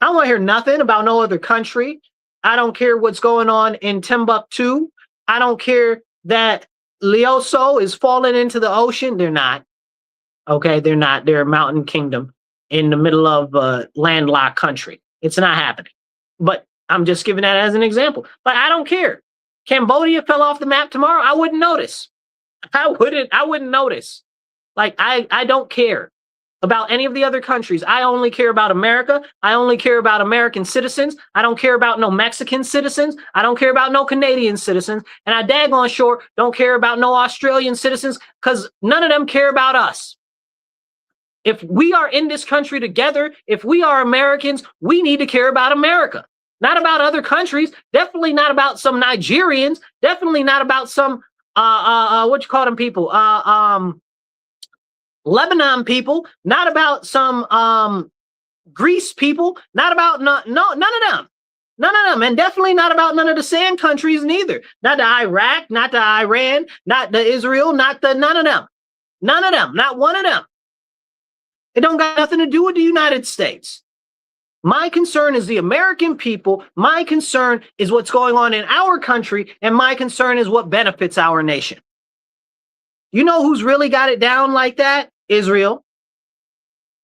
I don't want to hear nothing about no other country. I don't care what's going on in Timbuktu. I don't care that Leoso is falling into the ocean. They're not. Okay, they're not. They're a mountain kingdom in the middle of a landlocked country. It's not happening. But I'm just giving that as an example. But I don't care. Cambodia fell off the map tomorrow, I wouldn't notice. I wouldn't notice. Like, I don't care about any of the other countries. I only care about America. I only care about American citizens. I don't care about no Mexican citizens. I don't care about no Canadian citizens. And I daggone sure don't care about no Australian citizens, because none of them care about us. If we are in this country together, if we are Americans, we need to care about America. Not about other countries. Definitely not about some Nigerians. Definitely not about some what you call them people? Lebanon people. Not about some Greece people. Not about none of them. None of them. And definitely not about none of the sand countries neither. Not the Iraq, not the Iran, not the Israel, not the none of them. None of them. Not one of them. It don't got nothing to do with the United States. My concern is the American people. My concern is what's going on in our country. And my concern is what benefits our nation. You know who's really got it down like that? Israel.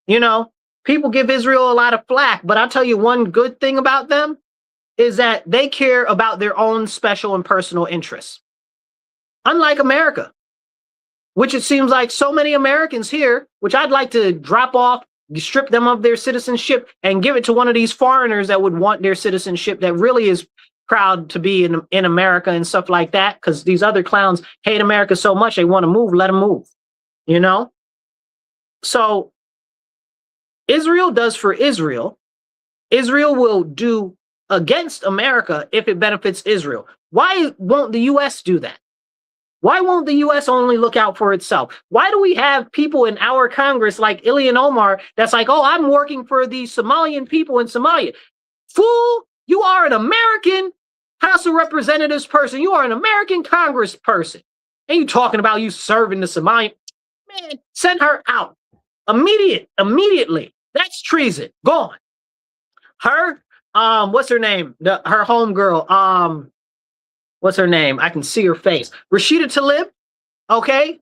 You know, people give Israel a lot of flack, but I'll tell you one good thing about them is that they care about their own special and personal interests. Unlike America, which it seems like so many Americans here, which I'd like to drop off, strip them of their citizenship and give it to one of these foreigners that would want their citizenship, that really is proud to be in America and stuff like that, because these other clowns hate America so much they want to move, let them move, you know? So Israel does for Israel. Israel will do against America if it benefits Israel. Why won't the U.S. do that? Why won't the U.S. only look out for itself? Why do we have people in our Congress like Ilhan Omar that's like, oh, I'm working for the Somalian people in Somalia? Fool, you are an American House of Representatives person. You are an American Congress person. And you talking about you serving the Somalian? Man, send her out. Immediately. That's treason. Gone. Her, what's her name? Her homegirl, what's her name? I can see her face. Rashida Tlaib, okay,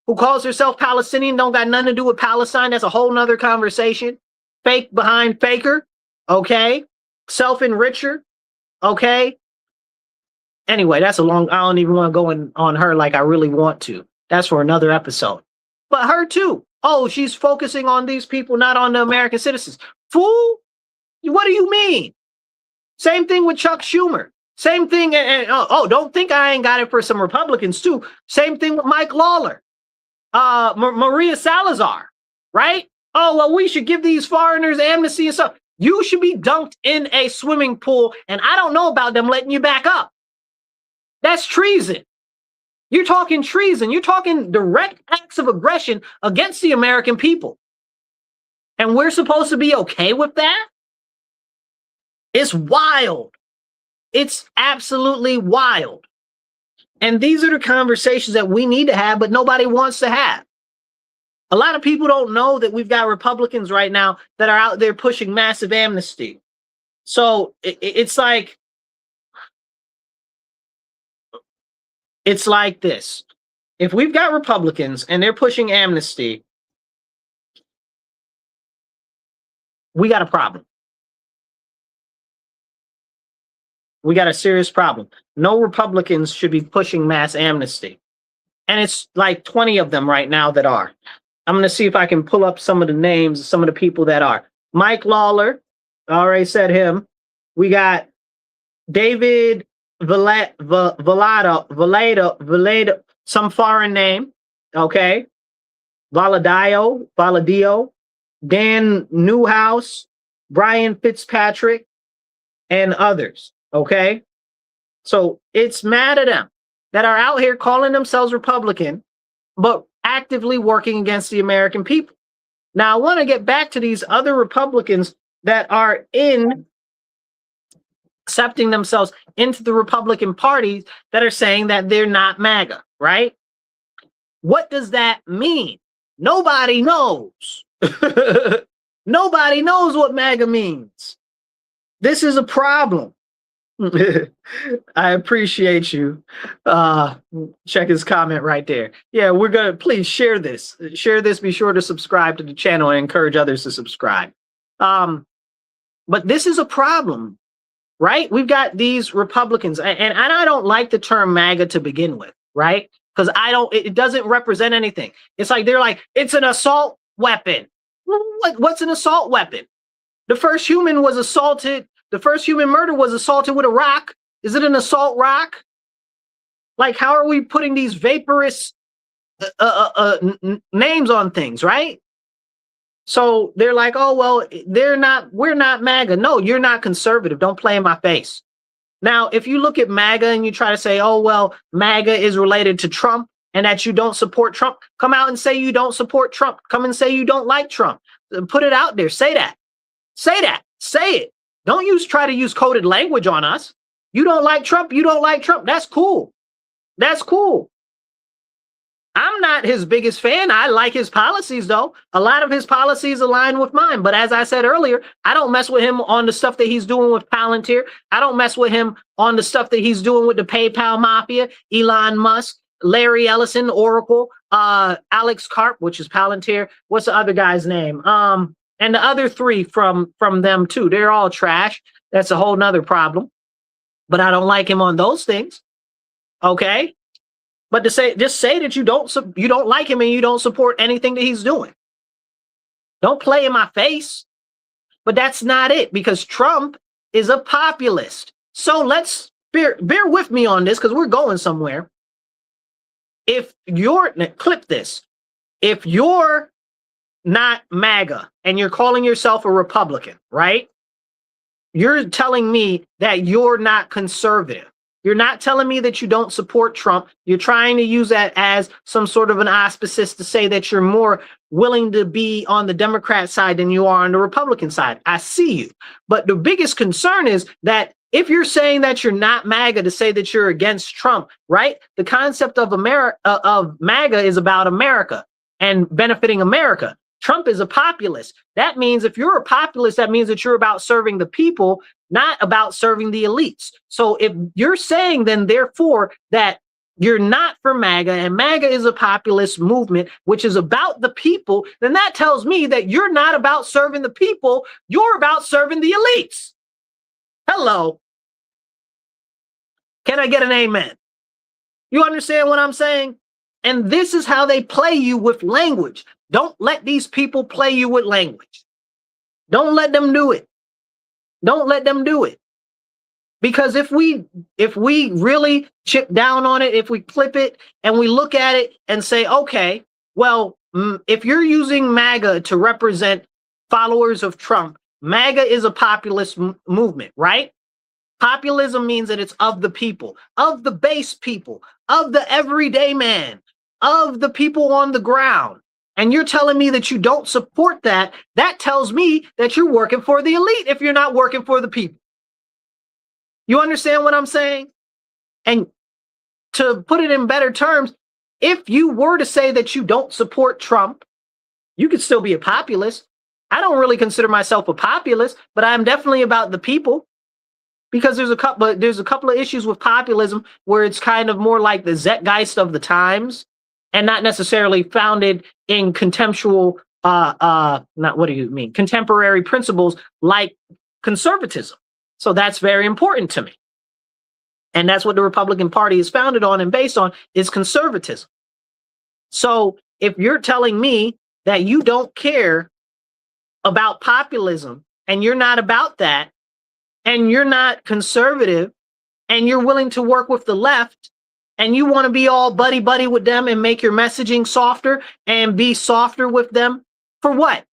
who calls herself Palestinian, don't got nothing to do with Palestine. That's a whole nother conversation. Fake behind faker, okay? Self-enricher, okay? Anyway, that's a long, I don't even want to go on her like I really want to. That's for another episode. But her too. Oh, she's focusing on these people, not on the American citizens. Fool, what do you mean? Same thing with Chuck Schumer. Same thing, and don't think I ain't got it for some Republicans too. Same thing with Mike Lawler, Maria Salazar, right? Oh, well, we should give these foreigners amnesty and stuff. You should be dunked in a swimming pool, and I don't know about them letting you back up. That's treason. You're talking treason. You're talking direct acts of aggression against the American people. And we're supposed to be okay with that? It's wild. It's absolutely wild. And these are the conversations that we need to have, but nobody wants to have. A lot of people don't know that we've got Republicans right now that are out there pushing massive amnesty. So it's like this. If we've got Republicans and they're pushing amnesty, we got a problem. We got a serious problem. No Republicans should be pushing mass amnesty. And it's like 20 of them right now that are. I'm going to see if I can pull up some of the names of some of the people that are. Mike Lawler, I already said him. We got David Valado, some foreign name, okay? Valadio, Dan Newhouse, Brian Fitzpatrick, and others. Okay, so it's mad at them that are out here calling themselves Republican, but actively working against the American people. Now, I want to get back to these other Republicans that are accepting themselves into the Republican Party that are saying that they're not MAGA, right? What does that mean? Nobody knows. Nobody knows what MAGA means. This is a problem. I appreciate you. Check his comment right there. Yeah, we're gonna please share this. Share this. Be sure to subscribe to the channel and encourage others to subscribe. But this is a problem, right? We've got these Republicans, and I don't like the term MAGA to begin with, right? Because it doesn't represent anything. It's like they're like, it's an assault weapon. What's an assault weapon? The first human was assaulted. The first human murder was assaulted with a rock. Is it an assault rock? Like, how are we putting these vaporous names on things, right? So they're like, oh, well, we're not MAGA. No, you're not conservative. Don't play in my face. Now, if you look at MAGA and you try to say, oh, well, MAGA is related to Trump and that you don't support Trump, come out and say you don't support Trump. Come and say you don't like Trump. Put it out there. Say that. Say that. Say it. Don't try to use coded language on us. You don't like Trump. You don't like Trump. That's cool. That's cool. I'm not his biggest fan. I like his policies, though. A lot of his policies align with mine. But as I said earlier, I don't mess with him on the stuff that he's doing with Palantir. I don't mess with him on the stuff that he's doing with the PayPal mafia, Elon Musk, Larry Ellison, Oracle, Alex Karp, which is Palantir. What's the other guy's name? And the other three from them too. They're all trash. That's a whole nother problem. But I don't like him on those things. Okay. But to say, just say that you don't like him and you don't support anything that he's doing. Don't play in my face. But that's not it, because Trump is a populist. So let's bear with me on this, because we're going somewhere. Clip this. If you're not MAGA and you're calling yourself a Republican, right? You're telling me that you're not conservative. You're not telling me that you don't support Trump. You're trying to use that as some sort of an auspices to say that you're more willing to be on the Democrat side than you are on the Republican side. I see you. But the biggest concern is that if you're saying that you're not MAGA to say that you're against Trump, right? The concept of MAGA is about America and benefiting America. Trump is a populist. That means if you're a populist, that means that you're about serving the people, not about serving the elites. So if you're saying then therefore that you're not for MAGA and MAGA is a populist movement, which is about the people, then that tells me that you're not about serving the people. You're about serving the elites. Hello. Can I get an amen? You understand what I'm saying? And this is how they play you with language. Don't let these people play you with language. Don't let them do it. Don't let them do it. Because if we really chip down on it, if we clip it and we look at it and say, okay, well, if you're using MAGA to represent followers of Trump, MAGA is a populist movement, right? Populism means that it's of the people, of the base people, of the everyday man, of the people on the ground. And you're telling me that you don't support that. That tells me that you're working for the elite if you're not working for the people. You understand what I'm saying? And to put it in better terms, if you were to say that you don't support Trump, you could still be a populist. I don't really consider myself a populist, but I'm definitely about the people. Because there's a couple of issues with populism where it's kind of more like the zeitgeist of the times and not necessarily founded in contemporary principles like conservatism. So that's very important to me. And that's what the Republican Party is founded on and based on, is conservatism. So if you're telling me that you don't care about populism and you're not about that, and you're not conservative, and you're willing to work with the left, and you want to be all buddy-buddy with them and make your messaging softer and be softer with them, for what?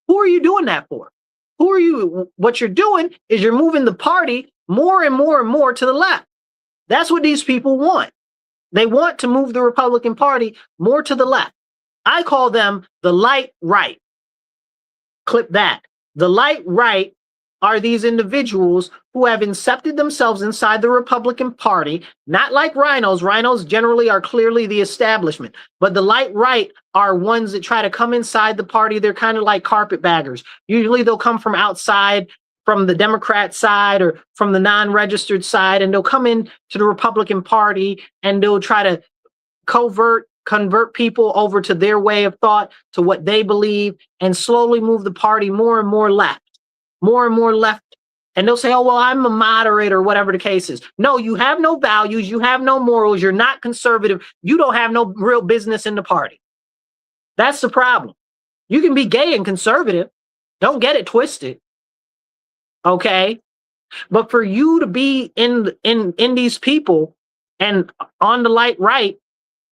Who are you doing that for? Who are you? What you're doing is you're moving the party more and more and more to the left. That's what these people want. They want to move the Republican Party more to the left. I call them the light right. Clip that. The light right are these individuals who have incepted themselves inside the Republican Party, not like rhinos. Rhinos generally are clearly the establishment, but the light right are ones that try to come inside the party. They're kind of like carpetbaggers. Usually they'll come from outside, from the Democrat side or from the non-registered side, and they'll come in to the Republican Party and they'll try to convert people over to their way of thought, to what they believe, and slowly move the party more and more left. More and more left. And they'll say, oh, well, I'm a moderator, whatever the case is. No, you have no values. You have no morals. You're not conservative. You don't have no real business in the party. That's the problem. You can be gay and conservative. Don't get it twisted. Okay. But for you to be in these people and on the light right,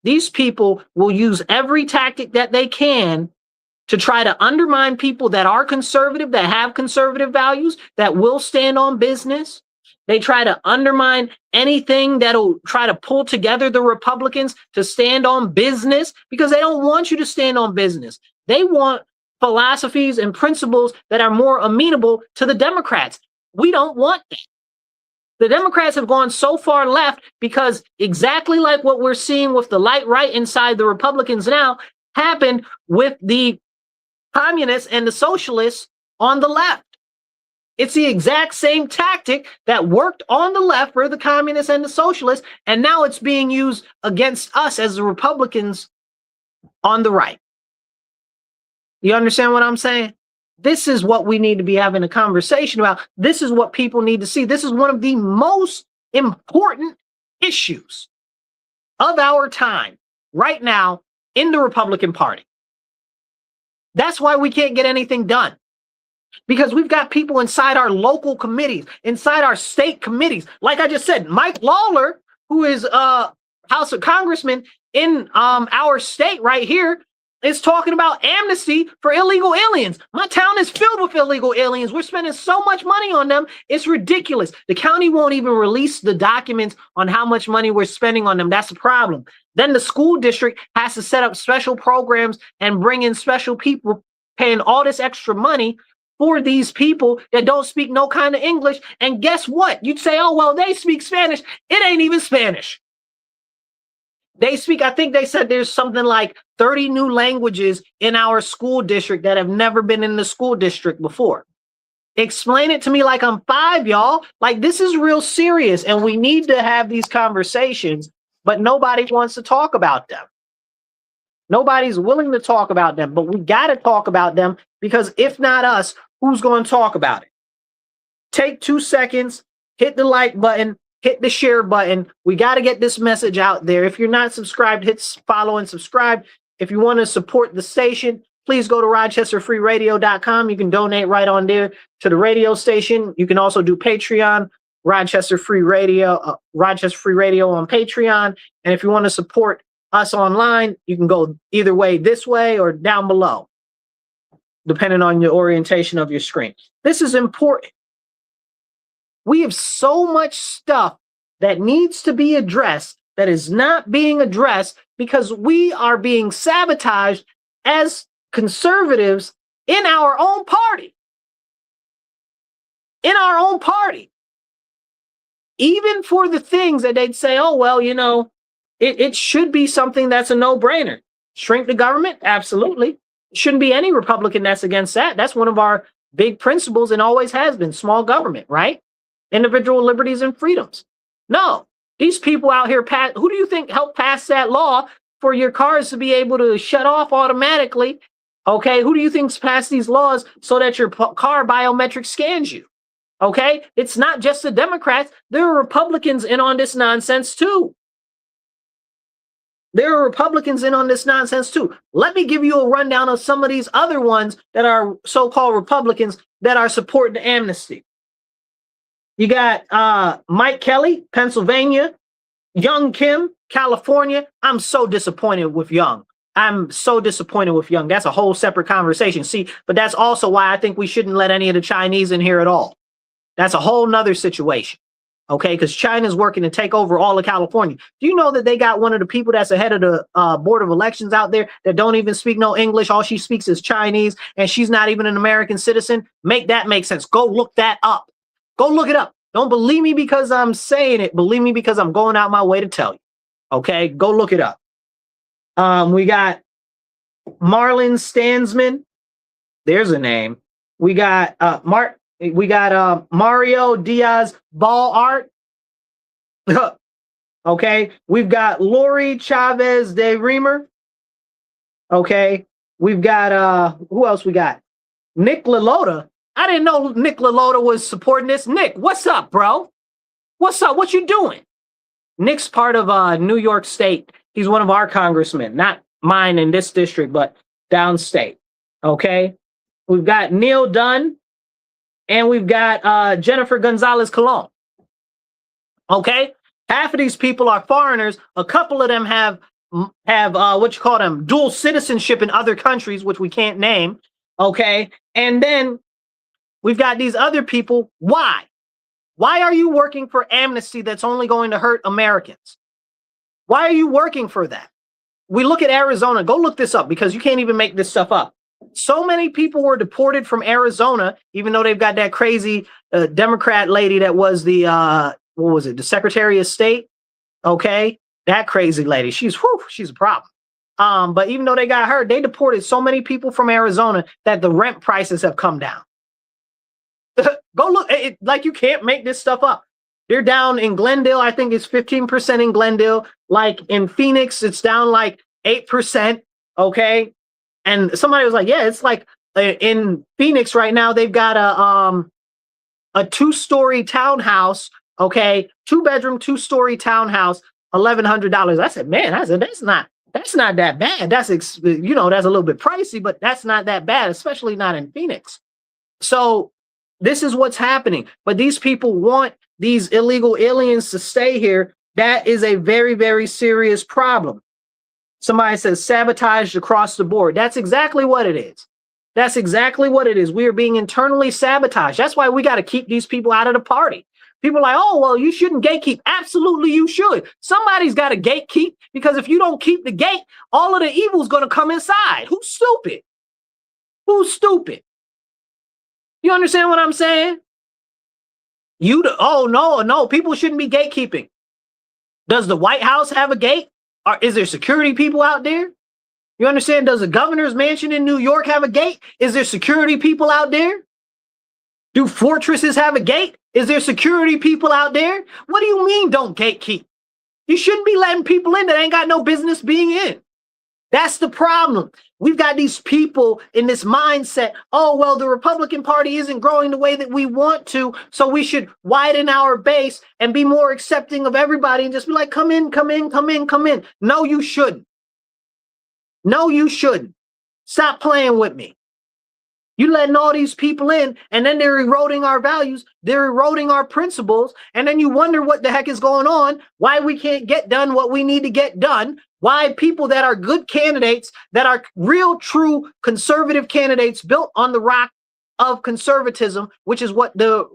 these people will use every tactic that they can to try to undermine people that are conservative, that have conservative values, that will stand on business. They try to undermine anything that'll try to pull together the Republicans to stand on business, because they don't want you to stand on business. They want philosophies and principles that are more amenable to the Democrats. We don't want that. The Democrats have gone so far left because exactly like what we're seeing with the light right inside the Republicans now happened with the communists and the socialists on the left. It's the exact same tactic that worked on the left for the communists and the socialists, and now it's being used against us as the Republicans on the right. You understand what I'm saying? This is what we need to be having a conversation about. This is what people need to see. This is one of the most important issues of our time right now in the Republican Party. That's why we can't get anything done. Because we've got people inside our local committees, inside our state committees. Like I just said, Mike Lawler, who is House of Congressman in our state right here, is talking about amnesty for illegal aliens. My town is filled with illegal aliens. We're spending so much money on them. It's ridiculous. The county won't even release the documents on how much money we're spending on them. That's the problem. Then the school district has to set up special programs and bring in special people paying all this extra money for these people that don't speak no kind of English. And guess what? You'd say, oh, well, they speak Spanish. It ain't even Spanish. They speak, I think they said there's something like 30 new languages in our school district that have never been in the school district before. Explain it to me like I'm 5, y'all. Like, this is real serious, and we need to have these conversations, but nobody wants to talk about them. Nobody's willing to talk about them, but we got to talk about them, because if not us, who's going to talk about it? Take 2 seconds, hit the like button, hit the share button. We got to get this message out there. If you're not subscribed, hit follow and subscribe. If you want to support the station, please go to rochesterfreeradio.com. You can donate right on there to the radio station. You can also do Patreon, Rochester Free Radio on Patreon. And if you want to support us online, you can go either way, this way or down below, depending on your orientation of your screen. This is important. We have so much stuff that needs to be addressed that is not being addressed because we are being sabotaged as conservatives in our own party. In our own party. Even for the things that they'd say, oh, well, you know, it should be something that's a no-brainer. Shrink the government? Absolutely. Shouldn't be any Republican that's against that. That's one of our big principles and always has been, small government, right? Individual liberties and freedoms. No, these people out here, who do you think helped pass that law for your cars to be able to shut off automatically? Okay, who do you think's passed these laws so that your car biometric scans you? Okay, it's not just the Democrats. There are Republicans in on this nonsense too. There are Republicans in on this nonsense too. Let me give you a rundown of some of these other ones that are so-called Republicans that are supporting the amnesty. You got Mike Kelly, Pennsylvania, Young Kim, California. I'm so disappointed with Young. I'm so disappointed with Young. That's a whole separate conversation. See, but that's also why I think we shouldn't let any of the Chinese in here at all. That's a whole nother situation. Okay, because China's working to take over all of California. Do you know that they got one of the people that's ahead of the Board of Elections out there that don't even speak no English? All she speaks is Chinese, and she's not even an American citizen. Make that make sense. Go look that up. Go look it up. Don't believe me because I'm saying it. Believe me because I'm going out my way to tell you. Okay, go look it up. We got Marlon Stansman. There's a name. We got Mario Diaz Ballart. Okay, we've got Lori Chavez de Reamer. Okay, we've got who else we got? Nick LaLota. I didn't know Nick LaLota was supporting this. Nick, what's up, bro? What's up? What you doing? Nick's part of New York State. He's one of our congressmen, not mine in this district, but downstate. Okay, we've got Neil Dunn, and we've got Jennifer Gonzalez Colon. Okay, half of these people are foreigners. A couple of them have what you call them, dual citizenship in other countries, which we can't name. Okay, and then we've got these other people. Why? Why are you working for amnesty that's only going to hurt Americans? Why are you working for that? We look at Arizona. Go look this up because you can't even make this stuff up. So many people were deported from Arizona, even though they've got that crazy Democrat lady that was the what was it, the Secretary of State? Okay, that crazy lady, she's a problem. But even though they got her, they deported so many people from Arizona that the rent prices have come down. Go look, like you can't make this stuff up. They're down in Glendale, I think it's 15% in Glendale. Like in Phoenix, it's down like 8%. Okay. And somebody was like, yeah, it's like in Phoenix right now, they've got a 2-story townhouse. Okay. 2-bedroom, 2-story townhouse, $1,100. I said, man, that's not that bad. That's, that's a little bit pricey, but that's not that bad, especially not in Phoenix. So this is what's happening. But these people want these illegal aliens to stay here. That is a very, very serious problem. Somebody says sabotaged across the board. That's exactly what it is. That's exactly what it is. We are being internally sabotaged. That's why we got to keep these people out of the party. People are like, oh, well, you shouldn't gatekeep. Absolutely, you should. Somebody's got to gatekeep, because if you don't keep the gate, all of the evil is going to come inside. Who's stupid? Who's stupid? You understand what I'm saying? Oh, no, people shouldn't be gatekeeping. Does the White House have a gate? Or is there security people out there? You understand? Does the governor's mansion in New York have a gate? Is there security people out there? Do fortresses have a gate? Is there security people out there? What do you mean don't gatekeep? You shouldn't be letting people in that ain't got no business being in. That's the problem. We've got these people in this mindset. Oh, well, the Republican Party isn't growing the way that we want to, so we should widen our base and be more accepting of everybody and just be like, come in, come in, come in, come in. No, you shouldn't. No, you shouldn't. Stop playing with me. You letting all these people in, and then they're eroding our values, they're eroding our principles, and then you wonder what the heck is going on, why we can't get done what we need to get done, why people that are good candidates, that are real, true conservative candidates built on the rock of conservatism, which is what the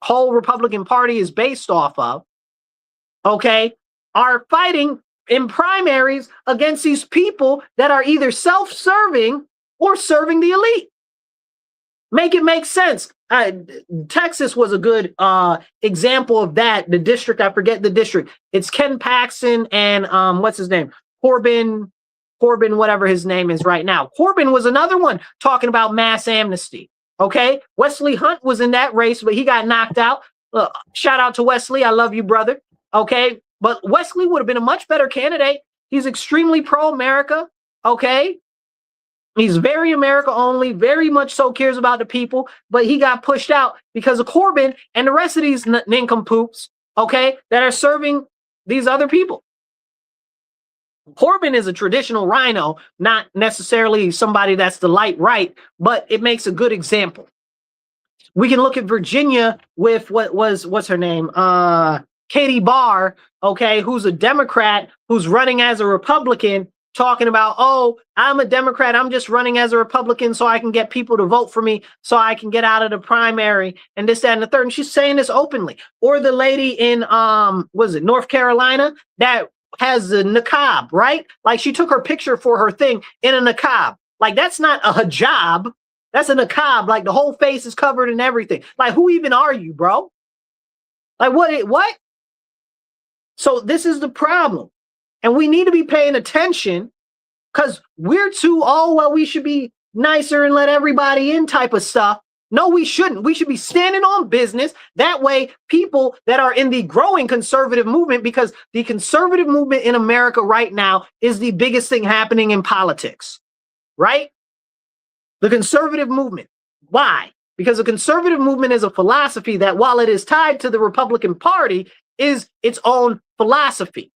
whole Republican Party is based off of, okay, are fighting in primaries against these people that are either self-serving or serving the elite. Make it make sense. Texas was a good example of that. The district, I forget the district. It's Ken Paxton and what's his name? Corbin, whatever his name is right now. Corbin was another one talking about mass amnesty. Okay. Wesley Hunt was in that race, but he got knocked out. Shout out to Wesley. I love you, brother. Okay. But Wesley would have been a much better candidate. He's extremely pro-America. Okay. He's very America only, very much so cares about the people, but he got pushed out because of Corbin and the rest of these nincompoops, okay, that are serving these other people. Corbin is a traditional rhino, not necessarily somebody that's the light right, but it makes a good example. We can look at Virginia with what's her name? Katie Barr, okay, who's a Democrat, who's running as a Republican, talking about, oh, I'm a Democrat, I'm just running as a Republican so I can get people to vote for me, so I can get out of the primary, and this, that, and the third. And she's saying this openly. Or the lady in, North Carolina that has the niqab, right? Like she took her picture for her thing in a niqab. Like that's not a hijab, that's a niqab. Like the whole face is covered and everything. Like who even are you, bro? Like what? So this is the problem. And we need to be paying attention because we're too, oh, well, we should be nicer and let everybody in type of stuff. No, we shouldn't. We should be standing on business. That way, people that are in the growing conservative movement, because the conservative movement in America right now is the biggest thing happening in politics, right? The conservative movement. Why? Because the conservative movement is a philosophy that, while it is tied to the Republican Party, is its own philosophy.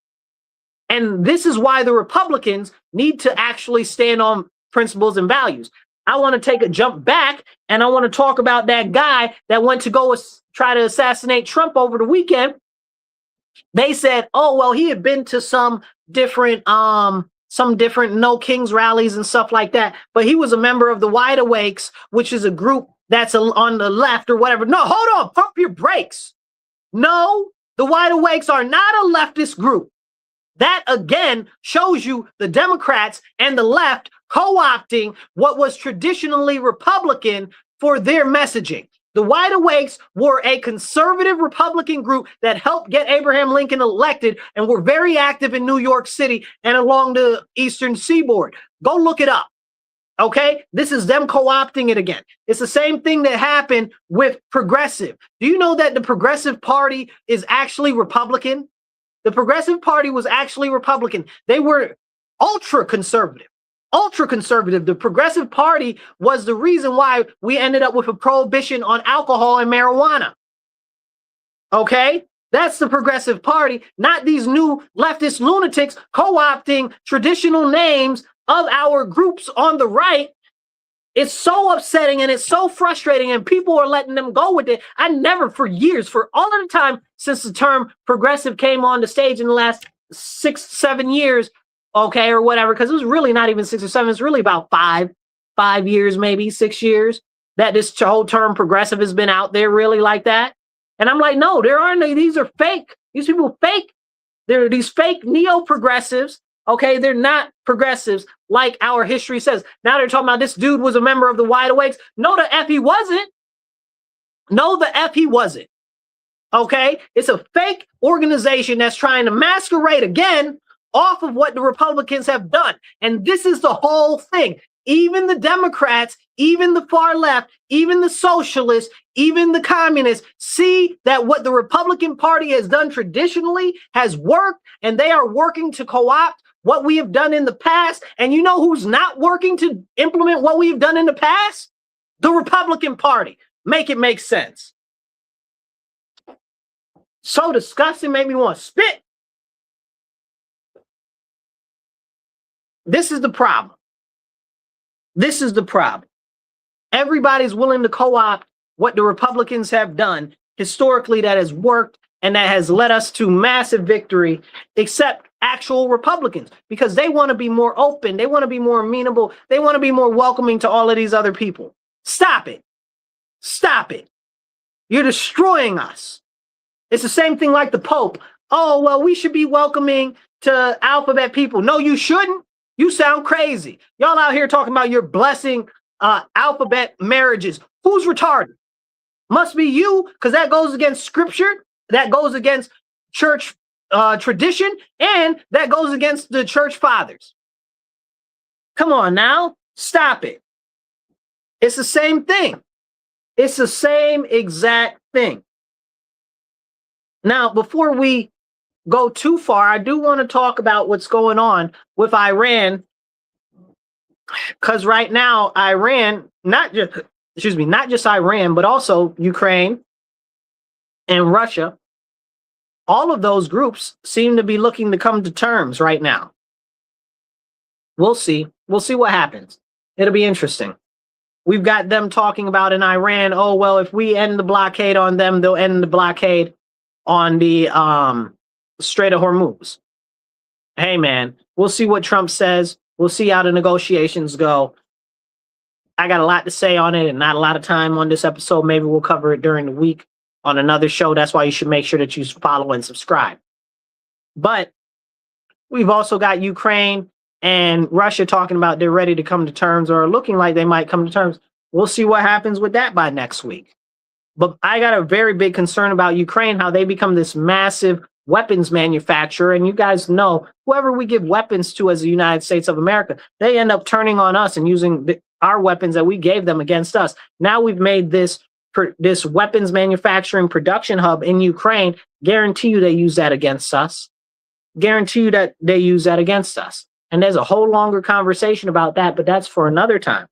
And this is why the Republicans need to actually stand on principles and values. I want to take a jump back and I want to talk about that guy that went to go try to assassinate Trump over the weekend. They said, oh, well, he had been to some different No Kings rallies and stuff like that. But he was a member of the Wide Awakes, which is a group that's on the left or whatever. No, hold on. Pump your brakes. No, the Wide Awakes are not a leftist group. That, again, shows you the Democrats and the left co-opting what was traditionally Republican for their messaging. The Wide Awakes were a conservative Republican group that helped get Abraham Lincoln elected and were very active in New York City and along the Eastern Seaboard. Go look it up. Okay, this is them co-opting it again. It's the same thing that happened with progressive. Do you know that the Progressive Party is actually Republican? The Progressive Party was actually Republican. They were ultra conservative. Ultra conservative. The Progressive Party was the reason why we ended up with a prohibition on alcohol and marijuana. Okay, that's the Progressive Party, not these new leftist lunatics co-opting traditional names of our groups on the right. It's so upsetting and it's so frustrating, and people are letting them go with it. I never, for years, for all of the time since the term progressive came on the stage in the last 6-7 years, okay, or whatever, because it was really not even 6 or 7, it's really about five years, maybe 6 years, that this whole term progressive has been out there really like that. And I'm like, no, there aren't. These are fake. These people are fake. They're these fake neo-progressives. Okay, they're not progressives like our history says. Now they're talking about this dude was a member of the Wide Awakes. No, the F he wasn't. No, the F he wasn't. Okay, it's a fake organization that's trying to masquerade again off of what the Republicans have done. And this is the whole thing. Even the Democrats, even the far left, even the socialists, even the communists see that what the Republican Party has done traditionally has worked, and they are working to co-opt what we have done in the past. And you know who's not working to implement what we've done in the past? The Republican Party. Make it make sense. So disgusting, made me want to spit. This is the problem. This is the problem. Everybody's willing to co-opt what the Republicans have done historically that has worked and that has led us to massive victory, except actual Republicans, because they want to be more open. They want to be more amenable. They want to be more welcoming to all of these other people. Stop it. Stop it. You're destroying us. It's the same thing like the Pope. Oh, well, we should be welcoming to alphabet people. No, you shouldn't. You sound crazy. Y'all out here talking about you're blessing alphabet marriages. Who's retarded? Must be you, because that goes against scripture. That goes against church tradition, and that goes against the church fathers. Come on now. Stop it. It's the same thing. It's the same exact thing. Now, before we go too far, I do want to talk about what's going on with Iran, because right now Iran, not just Iran, but also Ukraine and Russia, all of those groups seem to be looking to come to terms right now. We'll see. We'll see what happens. It'll be interesting. We've got them talking about in Iran, oh, well, if we end the blockade on them, they'll end the blockade on the Strait of Hormuz. Hey, man, we'll see what Trump says. We'll see how the negotiations go. I got a lot to say on it and not a lot of time on this episode. Maybe we'll cover it during the week on another show. That's why you should make sure that you follow and subscribe. But we've also got Ukraine and Russia talking about they're ready to come to terms, or looking like they might come to terms. We'll see what happens with that by next week. But I got a very big concern about Ukraine, how they become this massive weapons manufacturer. And you guys know, whoever we give weapons to as the United States of America, they end up turning on us and using our weapons that we gave them against us. Now we've made this weapons manufacturing production hub in Ukraine. Guarantee you they use that against us. Guarantee you that they use that against us. And there's a whole longer conversation about that, but that's for another time.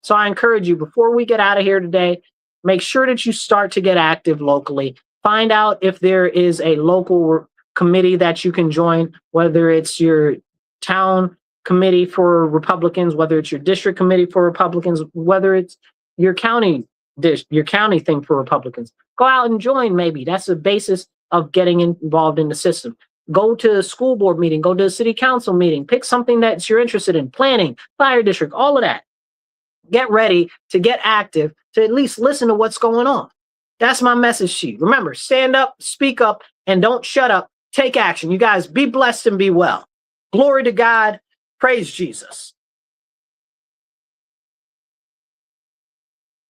So I encourage you, before we get out of here today, make sure that you start to get active locally. Find out if there is a local committee that you can join, whether it's your town committee for Republicans, whether it's your district committee for Republicans, whether it's your county thing for Republicans. Go out and join, maybe. That's the basis of getting involved in the system. Go to a school board meeting, go to a city council meeting, pick something that you're interested in, planning, fire district, all of that. Get ready to get active, to at least listen to what's going on. That's my message to you. Remember, stand up, speak up, and don't shut up. Take action. You guys be blessed and be well. Glory to God. Praise Jesus.